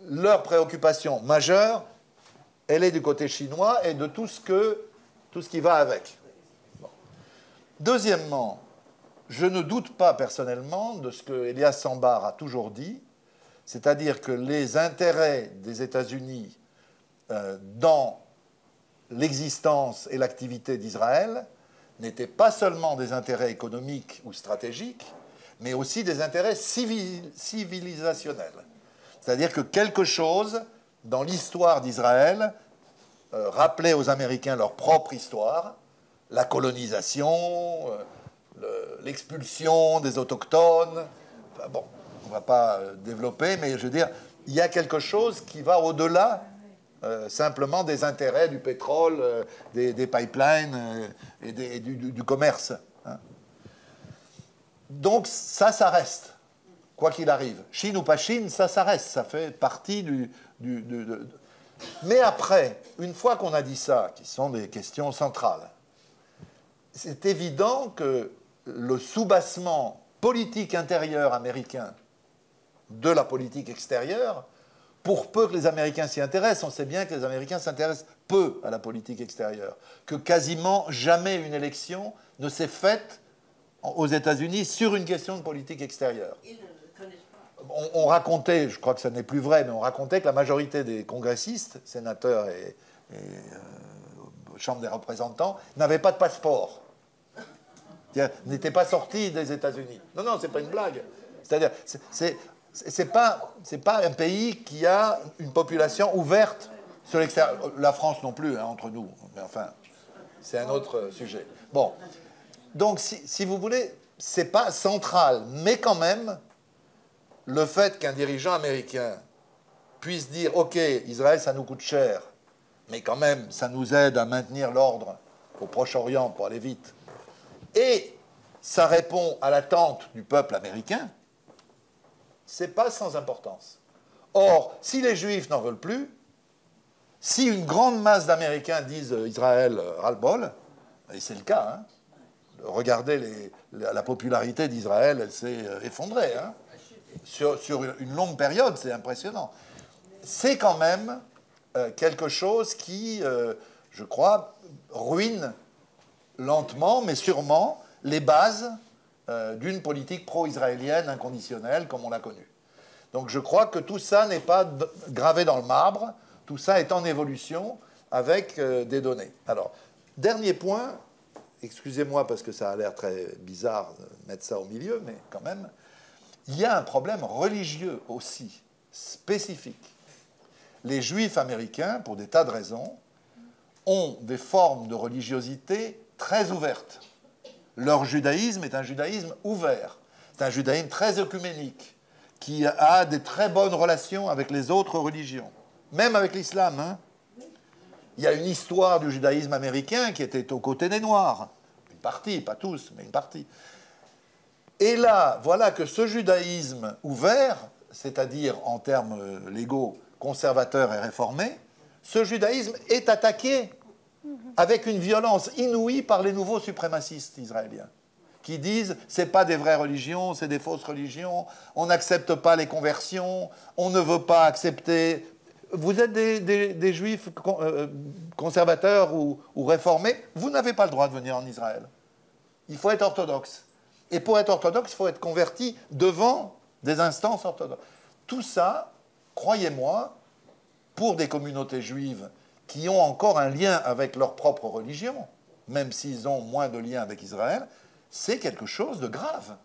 leur préoccupation majeure, elle est du côté chinois et de tout ce qui va avec. Bon. Deuxièmement, je ne doute pas personnellement de ce que Elias Sambar a toujours dit, c'est-à-dire que les intérêts des États-Unis dans l'existence et l'activité d'Israël n'étaient pas seulement des intérêts économiques ou stratégiques, mais aussi des intérêts civilisationnels. C'est-à-dire que quelque chose dans l'histoire d'Israël rappelait aux Américains leur propre histoire, la colonisation, l'expulsion des autochtones. Enfin, bon, on ne va pas développer, mais je veux dire, il y a quelque chose qui va au-delà simplement des intérêts du pétrole, des pipelines et du commerce. Hein. Donc ça reste, quoi qu'il arrive. Chine ou pas Chine, ça reste, ça fait partie Mais après, une fois qu'on a dit ça, qui sont des questions centrales, c'est évident que le soubassement politique intérieur américain de la politique extérieure, pour peu que les Américains s'y intéressent, on sait bien que les Américains s'intéressent peu à la politique extérieure, que quasiment jamais une élection ne s'est faite aux États-Unis sur une question de politique extérieure. On racontait, je crois que ça n'est plus vrai, mais on racontait que la majorité des congressistes, sénateurs et Chambre des représentants, n'avaient pas de passeport. N'étaient pas sortis des États-Unis. Non, non, c'est pas une blague. C'est-à-dire, c'est pas un pays qui a une population ouverte sur l'extérieur. La France non plus, hein, entre nous. Mais enfin, c'est un autre sujet. Bon. Donc, si vous voulez, c'est pas central, mais quand même, le fait qu'un dirigeant américain puisse dire « Ok, Israël, ça nous coûte cher, mais quand même, ça nous aide à maintenir l'ordre au Proche-Orient pour aller vite. » Et ça répond à l'attente du peuple américain, c'est pas sans importance. Or, si les Juifs n'en veulent plus, si une grande masse d'Américains disent Israël ras-le-bol, et c'est le cas, hein, regardez la popularité d'Israël, elle s'est effondrée, hein, sur une longue période, c'est impressionnant. C'est quand même quelque chose qui, je crois, ruine lentement, mais sûrement, les bases d'une politique pro-israélienne inconditionnelle, comme on l'a connue. Donc je crois que tout ça n'est pas gravé dans le marbre, tout ça est en évolution avec des données. Alors, dernier point, excusez-moi parce que ça a l'air très bizarre de mettre ça au milieu, mais quand même, il y a un problème religieux aussi, spécifique. Les Juifs américains, pour des tas de raisons, ont des formes de religiosité très ouvertes. Leur judaïsme est un judaïsme ouvert. C'est un judaïsme très œcuménique, qui a des très bonnes relations avec les autres religions, même avec l'islam. Hein. Il y a une histoire du judaïsme américain qui était aux côtés des Noirs. Une partie, pas tous, mais une partie. Et là, voilà que ce judaïsme ouvert, c'est-à-dire en termes légaux, conservateur et réformé, ce judaïsme est attaqué avec une violence inouïe par les nouveaux suprémacistes israéliens, qui disent « c'est pas des vraies religions, c'est des fausses religions, on n'accepte pas les conversions, on ne veut pas accepter... » Vous êtes des juifs conservateurs ou réformés, vous n'avez pas le droit de venir en Israël. Il faut être orthodoxe. Et pour être orthodoxe, il faut être converti devant des instances orthodoxes. Tout ça, croyez-moi, pour des communautés juives qui ont encore un lien avec leur propre religion, même s'ils ont moins de lien avec Israël, c'est quelque chose de grave.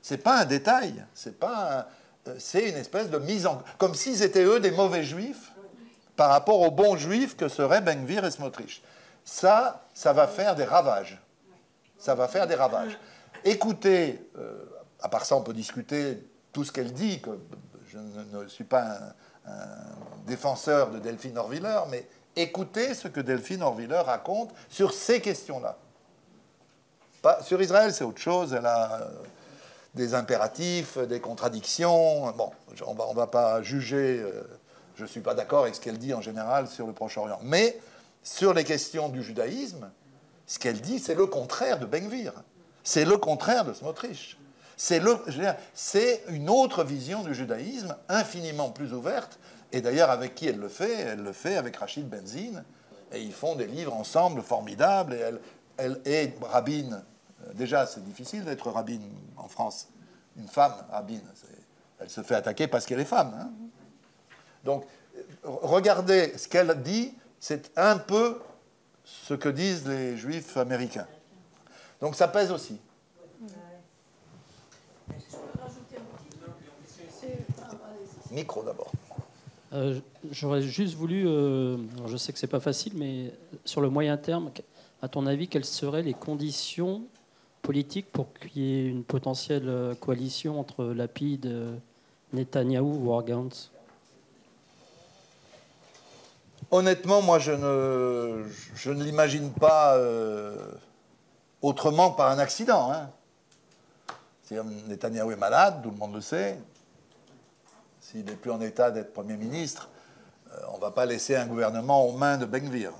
Ce n'est pas un détail, c'est une espèce de mise en... Comme s'ils étaient, eux, des mauvais juifs par rapport aux bons juifs que seraient Ben-Gvir et Smotrich. Ça va faire des ravages. Ça va faire des ravages. Écoutez, à part ça, on peut discuter tout ce qu'elle dit, que je ne suis pas un défenseur de Delphine Orwiller, mais écoutez ce que Delphine Orwiller raconte sur ces questions-là. Sur Israël, c'est autre chose. Elle a des impératifs, des contradictions. Bon, on ne va pas juger. Je ne suis pas d'accord avec ce qu'elle dit en général sur le Proche-Orient. Mais sur les questions du judaïsme, ce qu'elle dit, c'est le contraire de Ben-Gvir. C'est le contraire de Smotrich. C'est une autre vision du judaïsme, infiniment plus ouverte. Et d'ailleurs, avec qui elle le fait avec Rachid Benzine. Et ils font des livres ensemble formidables. Et elle est rabbine. Déjà, c'est difficile d'être rabbine en France. Une femme rabbine, elle se fait attaquer parce qu'elle est femme. Hein. Donc, regardez ce qu'elle dit, c'est un peu ce que disent les juifs américains. Donc ça pèse aussi. Micro d'abord. J'aurais juste voulu, je sais que c'est pas facile, mais sur le moyen terme, à ton avis, quelles seraient les conditions politiques pour qu'il y ait une potentielle coalition entre Lapid, Netanyahou ou Gantz? Honnêtement, moi, je ne l'imagine pas autrement que par un accident. Hein. Si Netanyahou est malade, tout le monde le sait, s'il n'est plus en état d'être Premier ministre, on ne va pas laisser un gouvernement aux mains de Ben Gvir.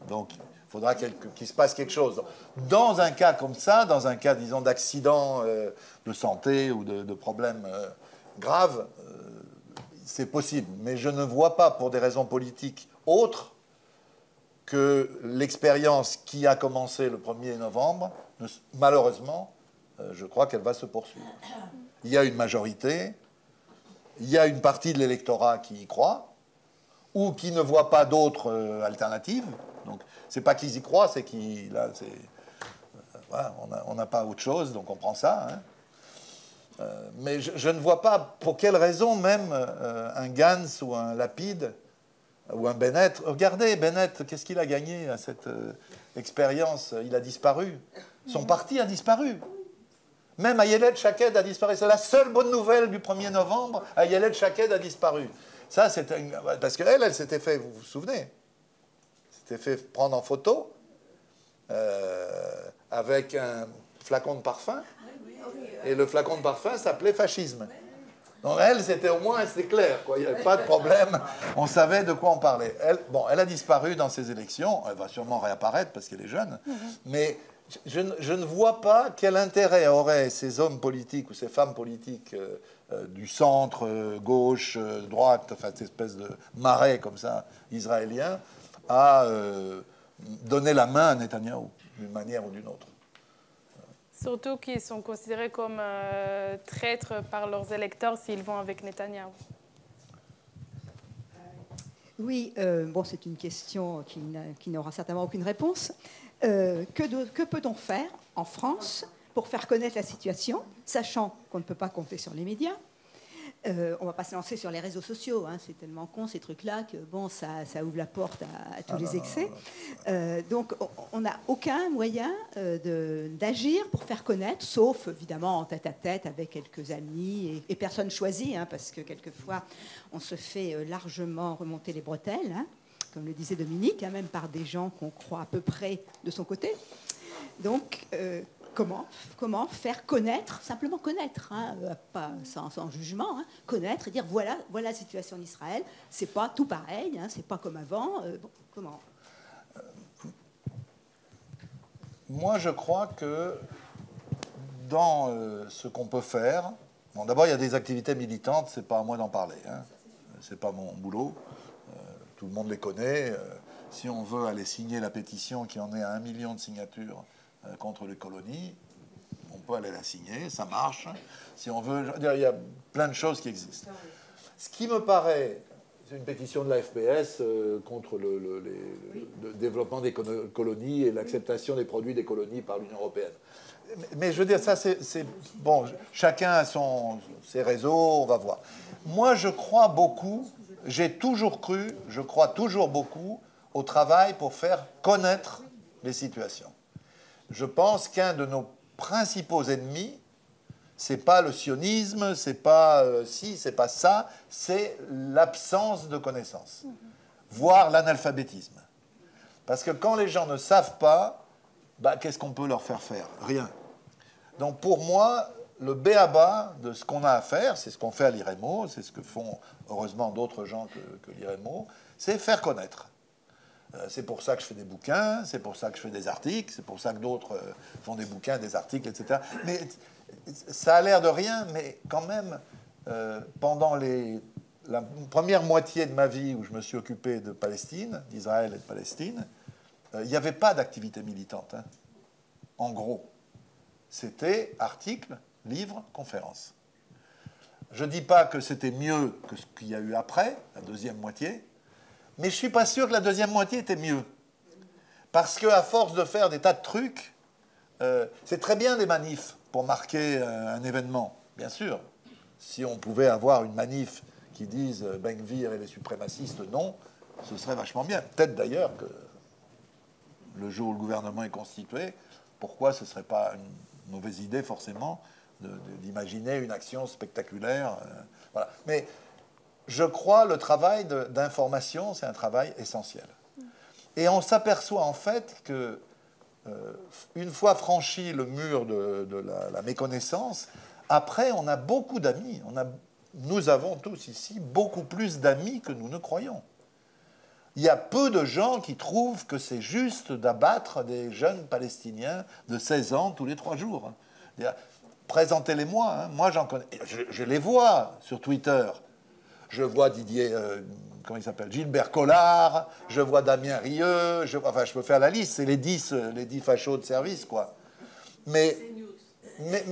Donc, il faudra qu'il se passe quelque chose. Dans un cas comme ça, dans un cas, disons, d'accident de santé ou de problèmes graves, c'est possible. Mais je ne vois pas, pour des raisons politiques autres, que l'expérience qui a commencé le 1er novembre, malheureusement, je crois qu'elle va se poursuivre. Il y a une majorité, il y a une partie de l'électorat qui y croit, ou qui ne voit pas d'autres alternatives. Donc, c'est pas qu'ils y croient, c'est qu'ils... Là, voilà, on n'a pas autre chose, donc on prend ça. Hein. Mais je ne vois pas pour quelle raison même un Gantz ou un Lapide ou un Bennett... Regardez, Bennett, qu'est-ce qu'il a gagné à cette expérience? Il a disparu. Son parti a disparu. Même Ayelet Shaked a disparu. C'est la seule bonne nouvelle du 1er novembre. Ayelet Shaked a disparu. Ça, c'était parce qu'elle s'était fait, vous vous souvenez, s'était fait prendre en photo avec un flacon de parfum. Et le flacon de parfum s'appelait fascisme. Donc elle, c'était au moins, c'était clair, quoi. Il n'y avait pas de problème. On savait de quoi on parlait. Elle a disparu dans ces élections. Elle va sûrement réapparaître parce qu'elle est jeune. Mais je ne vois pas quel intérêt auraient ces hommes politiques ou ces femmes politiques du centre, gauche, droite, enfin cette espèce de marais comme ça, israélien, à donner la main à Netanyahou, d'une manière ou d'une autre. Surtout qu'ils sont considérés comme traîtres par leurs électeurs s'ils vont avec Netanyahou. Oui, bon, c'est une question qui n'aura certainement aucune réponse. Que peut-on faire en France pour faire connaître la situation, sachant qu'on ne peut pas compter sur les médias? On ne va pas se lancer sur les réseaux sociaux, hein, c'est tellement con ces trucs-là que bon, ça ouvre la porte à tous les excès. Donc on n'a aucun moyen d'agir pour faire connaître, sauf évidemment en tête-à-tête avec quelques amis et personnes choisies, hein, parce que quelquefois on se fait largement remonter les bretelles, hein, comme le disait Dominique, hein, même par des gens qu'on croit à peu près de son côté. Donc comment faire connaître, simplement connaître, hein, pas sans jugement, hein, connaître et dire voilà la situation d'Israël, c'est pas tout pareil, hein, c'est pas comme avant, bon, comment? Moi, je crois que dans ce qu'on peut faire, bon, d'abord il y a des activités militantes, c'est pas à moi d'en parler, hein, c'est pas mon boulot, tout le monde les connaît. Si on veut aller signer la pétition qui en est à 1 million de signatures contre les colonies, on peut aller la signer, ça marche. Si on veut, il y a plein de choses qui existent. Ce qui me paraît, c'est une pétition de la FPS contre le développement des colonies et l'acceptation des produits des colonies par l'Union européenne. Mais je veux dire, ça, c'est bon, chacun a ses réseaux, on va voir. Moi, je crois beaucoup, j'ai toujours cru, je crois toujours beaucoup au travail pour faire connaître les situations. Je pense qu'un de nos principaux ennemis, c'est pas le sionisme, c'est pas c'est pas ça, c'est l'absence de connaissances, voire l'analphabétisme. Parce que quand les gens ne savent pas, qu'est-ce qu'on peut leur faire faire? Rien. Donc pour moi, le b.a.-ba de ce qu'on a à faire, c'est ce qu'on fait à l'IREMO, c'est ce que font heureusement d'autres gens que l'IREMO, c'est faire connaître. C'est pour ça que je fais des bouquins, c'est pour ça que je fais des articles, c'est pour ça que d'autres font des bouquins, des articles, etc. Mais ça a l'air de rien, mais quand même, pendant la première moitié de ma vie où je me suis occupé de Palestine, d'Israël et de Palestine, il n'y avait pas d'activité militante. Hein. En gros, c'était articles, livres, conférences. Je ne dis pas que c'était mieux que ce qu'il y a eu après, la deuxième moitié, mais je ne suis pas sûr que la deuxième moitié était mieux. Parce qu'à force de faire des tas de trucs, c'est très bien des manifs pour marquer un événement, bien sûr. Si on pouvait avoir une manif qui dise Ben Gvir et les suprémacistes, non, ce serait vachement bien. Peut-être d'ailleurs que le jour où le gouvernement est constitué, pourquoi ce ne serait pas une mauvaise idée forcément d'imaginer une action spectaculaire. Voilà. Mais je crois le travail d'information, c'est un travail essentiel. Et on s'aperçoit en fait que une fois franchi le mur de la méconnaissance, après, on a beaucoup d'amis. Nous avons tous ici beaucoup plus d'amis que nous ne croyons. Il y a peu de gens qui trouvent que c'est juste d'abattre des jeunes Palestiniens de 16 ans tous les 3 jours. Présentez-les-moi. Hein. Moi, j'en connais. Je les vois sur Twitter. Je vois Didier, comment il s'appelle, Gilbert Collard. Je vois Damien Rieu. Je peux faire la liste. C'est les 10 fachos de service, quoi. Mais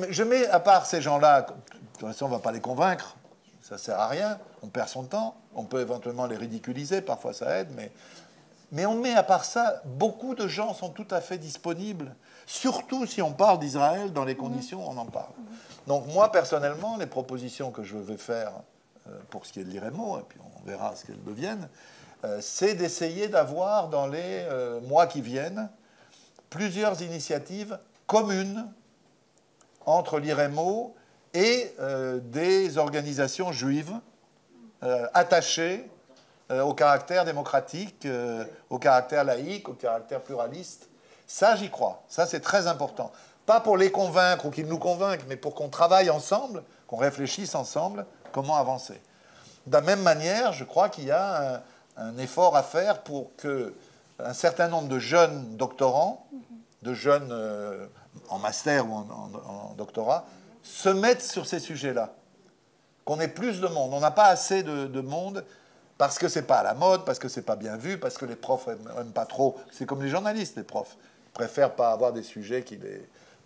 je mets, à part ces gens-là, de toute façon, on ne va pas les convaincre. Ça ne sert à rien. On perd son temps. On peut éventuellement les ridiculiser. Parfois, ça aide. Mais on met, à part ça, beaucoup de gens sont tout à fait disponibles. Surtout si on parle d'Israël, dans les conditions où on en parle. Donc moi, personnellement, les propositions que je vais faire pour ce qui est de l'IREMO, et puis on verra ce qu'elles deviennent, c'est d'essayer d'avoir dans les mois qui viennent plusieurs initiatives communes entre l'IREMO et des organisations juives attachées au caractère démocratique, au caractère laïque, au caractère pluraliste. Ça, j'y crois. Ça, c'est très important. Pas pour les convaincre ou qu'ils nous convainquent, mais pour qu'on travaille ensemble, qu'on réfléchisse ensemble comment avancer. De la même manière, je crois qu'il y a un effort à faire pour qu'un certain nombre de jeunes doctorants, de jeunes en master ou en doctorat, se mettent sur ces sujets-là. Qu'on ait plus de monde. On n'a pas assez de monde parce que c'est pas à la mode, parce que c'est pas bien vu, parce que les profs n'aiment pas trop. C'est comme les journalistes, les profs. Ils préfèrent pas avoir des sujets qui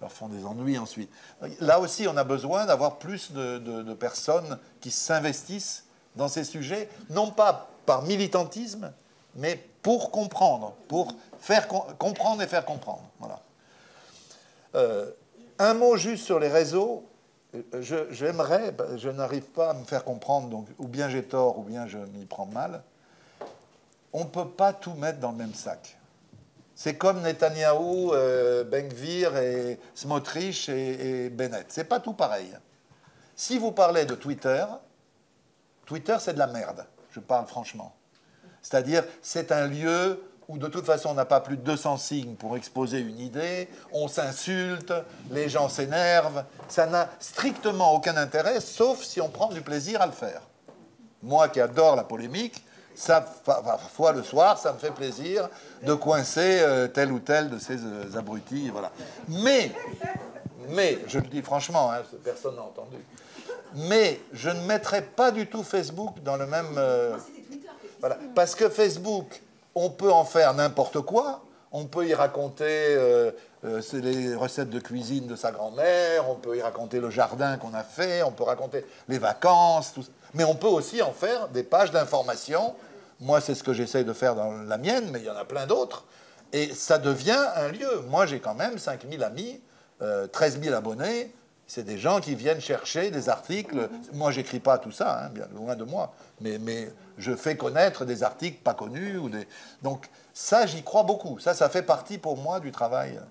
leur font des ennuis ensuite. Là aussi, on a besoin d'avoir plus de personnes qui s'investissent dans ces sujets, non pas par militantisme, mais pour comprendre, pour faire comprendre et faire comprendre. Voilà. Un mot juste sur les réseaux. J'aimerais, je n'arrive pas à me faire comprendre, donc ou bien j'ai tort, ou bien je m'y prends mal. On ne peut pas tout mettre dans le même sac. C'est comme Netanyahou, Ben-Gvir et Smotrich et Bennett. C'est pas tout pareil. Si vous parlez de Twitter, Twitter c'est de la merde, je parle franchement. C'est-à-dire, c'est un lieu où de toute façon on n'a pas plus de 200 signes pour exposer une idée, on s'insulte, les gens s'énervent, ça n'a strictement aucun intérêt, sauf si on prend du plaisir à le faire. Moi qui adore la polémique, ça, parfois le soir, ça me fait plaisir de coincer tel ou tel de ces abrutis. Voilà. Mais, je le dis franchement, hein, personne n'a entendu, mais je ne mettrai pas du tout Facebook dans le même... voilà. Parce que Facebook, on peut en faire n'importe quoi. On peut y raconter c'est les recettes de cuisine de sa grand-mère, on peut y raconter le jardin qu'on a fait, on peut raconter les vacances, tout ça. Mais on peut aussi en faire des pages d'information. Moi, c'est ce que j'essaye de faire dans la mienne, mais il y en a plein d'autres. Et ça devient un lieu. Moi, j'ai quand même 5000 amis, 13 000 abonnés. C'est des gens qui viennent chercher des articles. Moi, j'écris pas tout ça, hein, bien loin de moi. Mais je fais connaître des articles pas connus. Donc ça, j'y crois beaucoup. Ça fait partie pour moi du travail.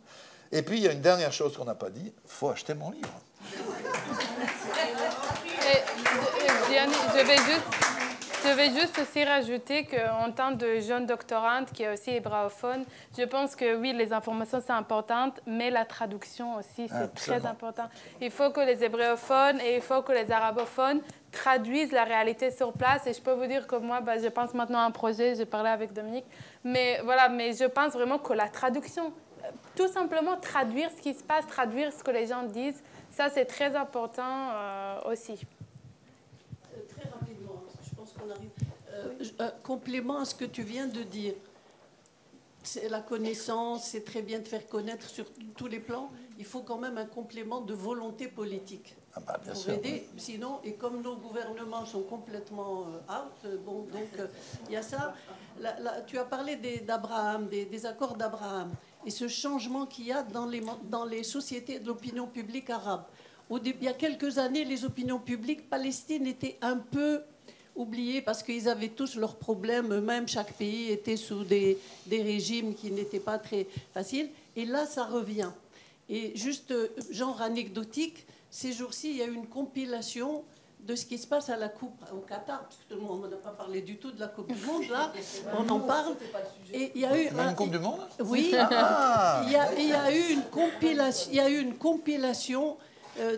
Et puis, il y a une dernière chose qu'on n'a pas dit. Il faut acheter mon livre. Je vais juste aussi rajouter qu'en tant que jeune doctorante qui est aussi hébraophone, je pense que oui, les informations c'est important, mais la traduction aussi c'est très important. Il faut que les hébréophones et il faut que les arabophones traduisent la réalité sur place. Et je peux vous dire que moi, je pense maintenant à un projet, j'ai parlé avec Dominique, mais voilà, mais je pense vraiment que la traduction, tout simplement traduire ce qui se passe, traduire ce que les gens disent, ça c'est très important aussi. Très rapidement, je pense qu'on arrive. Complément à ce que tu viens de dire. C'est la connaissance, c'est très bien de faire connaître sur tous les plans. Il faut quand même un complément de volonté politique pour aider. Oui. Sinon, et comme nos gouvernements sont complètement out, bon, donc il y a ça. Tu as parlé d'Abraham, des accords d'Abraham, et ce changement qu'il y a dans les sociétés de l'opinion publique arabe. Il y a quelques années, les opinions publiques palestines étaient un peu oubliées parce qu'ils avaient tous leurs problèmes. Eux-mêmes, chaque pays était sous des régimes qui n'étaient pas très faciles. Et là, ça revient. Et juste, genre anecdotique, ces jours-ci, il y a eu une compilation de ce qui se passe à la Coupe au Qatar, parce que tout le monde n'a pas parlé du tout de la Coupe du Monde, là, on en parle. Et il y a eu une Coupe du Monde? Oui, il y a eu une compilation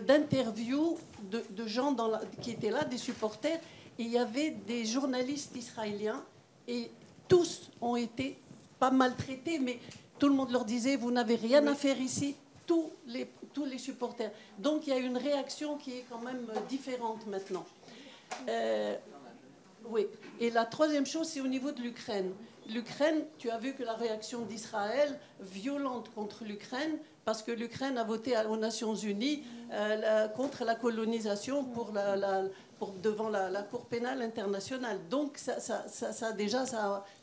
d'interviews de gens qui étaient là, des supporters, et il y avait des journalistes israéliens, et tous ont été pas maltraités, mais tout le monde leur disait, vous n'avez rien à faire ici, tous les supporters. Donc il y a une réaction qui est quand même différente maintenant. Oui. Et la troisième chose, c'est au niveau de l'Ukraine. L'Ukraine, tu as vu que la réaction d'Israël, violente contre l'Ukraine, parce que l'Ukraine a voté aux Nations Unies contre la colonisation devant la Cour pénale internationale. Donc ça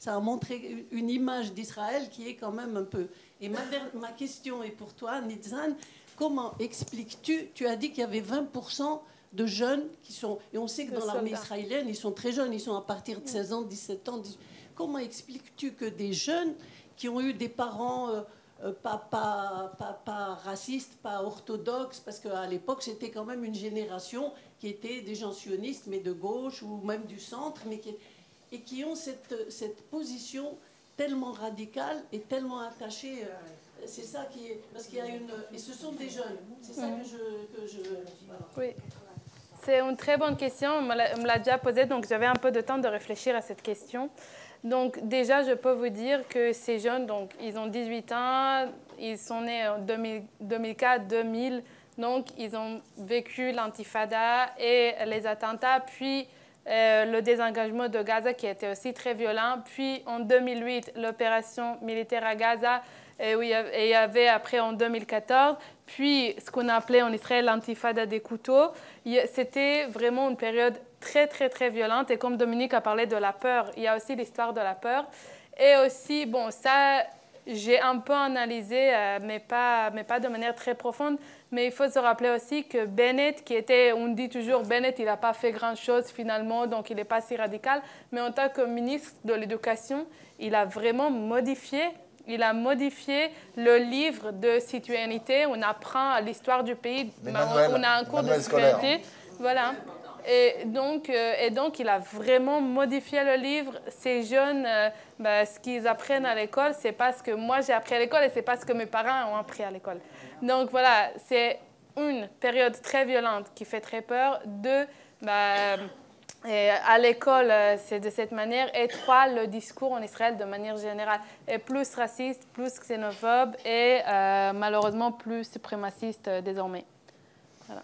a montré une image d'Israël qui est quand même un peu... Et ma question est pour toi, Nitzan, comment expliques-tu, tu as dit qu'il y avait 20% de jeunes qui sont... Et on sait que dans l'armée israélienne, ils sont très jeunes, ils sont à partir de 16 ans, 17 ans. Comment expliques-tu que des jeunes qui ont eu des parents pas racistes, pas orthodoxes, parce qu'à l'époque, c'était quand même une génération qui était des gens sionistes, mais de gauche ou même du centre, et qui ont cette position tellement radicale et tellement attachée. C'est ça qui est... Parce qu'il y a une... Et ce sont des jeunes. C'est ça que je... Voilà. Oui. C'est une très bonne question. On me l'a déjà posée, donc j'avais un peu de temps de réfléchir à cette question. Donc déjà, je peux vous dire que ces jeunes, donc, ils ont 18 ans, ils sont nés en 2004-2000, donc ils ont vécu l'intifada et les attentats, puis le désengagement de Gaza qui était aussi très violent, puis en 2008, l'opération militaire à Gaza, et il y avait après en 2014, puis ce qu'on appelait en Israël l'intifada des couteaux. C'était vraiment une période très, très, très violente. Et comme Dominique a parlé de la peur, il y a aussi l'histoire de la peur. Et aussi, bon, ça, j'ai un peu analysé, mais pas de manière très profonde. Mais il faut se rappeler aussi que Bennett, qui était, on dit toujours, Bennett, il n'a pas fait grand-chose finalement, donc il n'est pas si radical. Mais en tant que ministre de l'Éducation, il a vraiment modifié. Il a modifié le livre de citoyenneté. On apprend l'histoire du pays. On a un cours de citoyenneté. Voilà. Et donc, il a vraiment modifié le livre. Ces jeunes, ce qu'ils apprennent à l'école, c'est pas ce que moi j'ai appris à l'école et c'est pas ce que mes parents ont appris à l'école. Donc voilà, c'est une période très violente qui fait très peur. Deux, et à l'école, c'est de cette manière. Et trois, le discours en Israël, de manière générale, est plus raciste, plus xénophobe et malheureusement plus suprémaciste désormais. Voilà.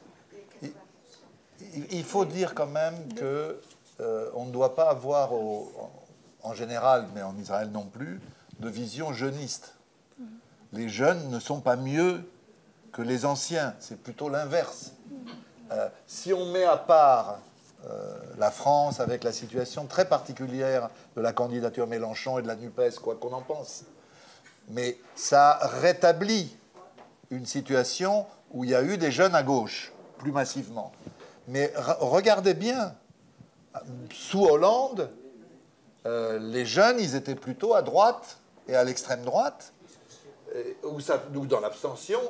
Il faut dire quand même qu'on ne doit pas avoir, en général, mais en Israël non plus, de vision jeuniste. Les jeunes ne sont pas mieux que les anciens, c'est plutôt l'inverse. Si on met à part la France avec la situation très particulière de la candidature Mélenchon et de la NUPES, quoi qu'on en pense, mais ça rétablit une situation où il y a eu des jeunes à gauche, plus massivement. Mais regardez bien, sous Hollande, les jeunes, ils étaient plutôt à droite et à l'extrême droite, où dans l'abstention,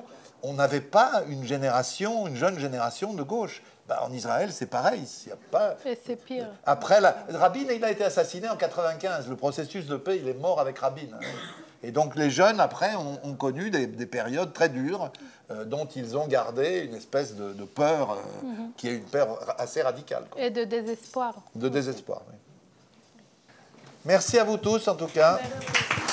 on n'avait pas une jeune génération de gauche. En Israël, c'est pareil. Y a pas... Et c'est pire. Après, Rabin, il a été assassiné en 1995. Le processus de paix, il est mort avec Rabin. Et donc les jeunes, après, ont connu des périodes très dures dont ils ont gardé une espèce de peur qui est une peur assez radicale, quoi. Et de désespoir. De désespoir, oui. Merci à vous tous, en tout cas. Merci.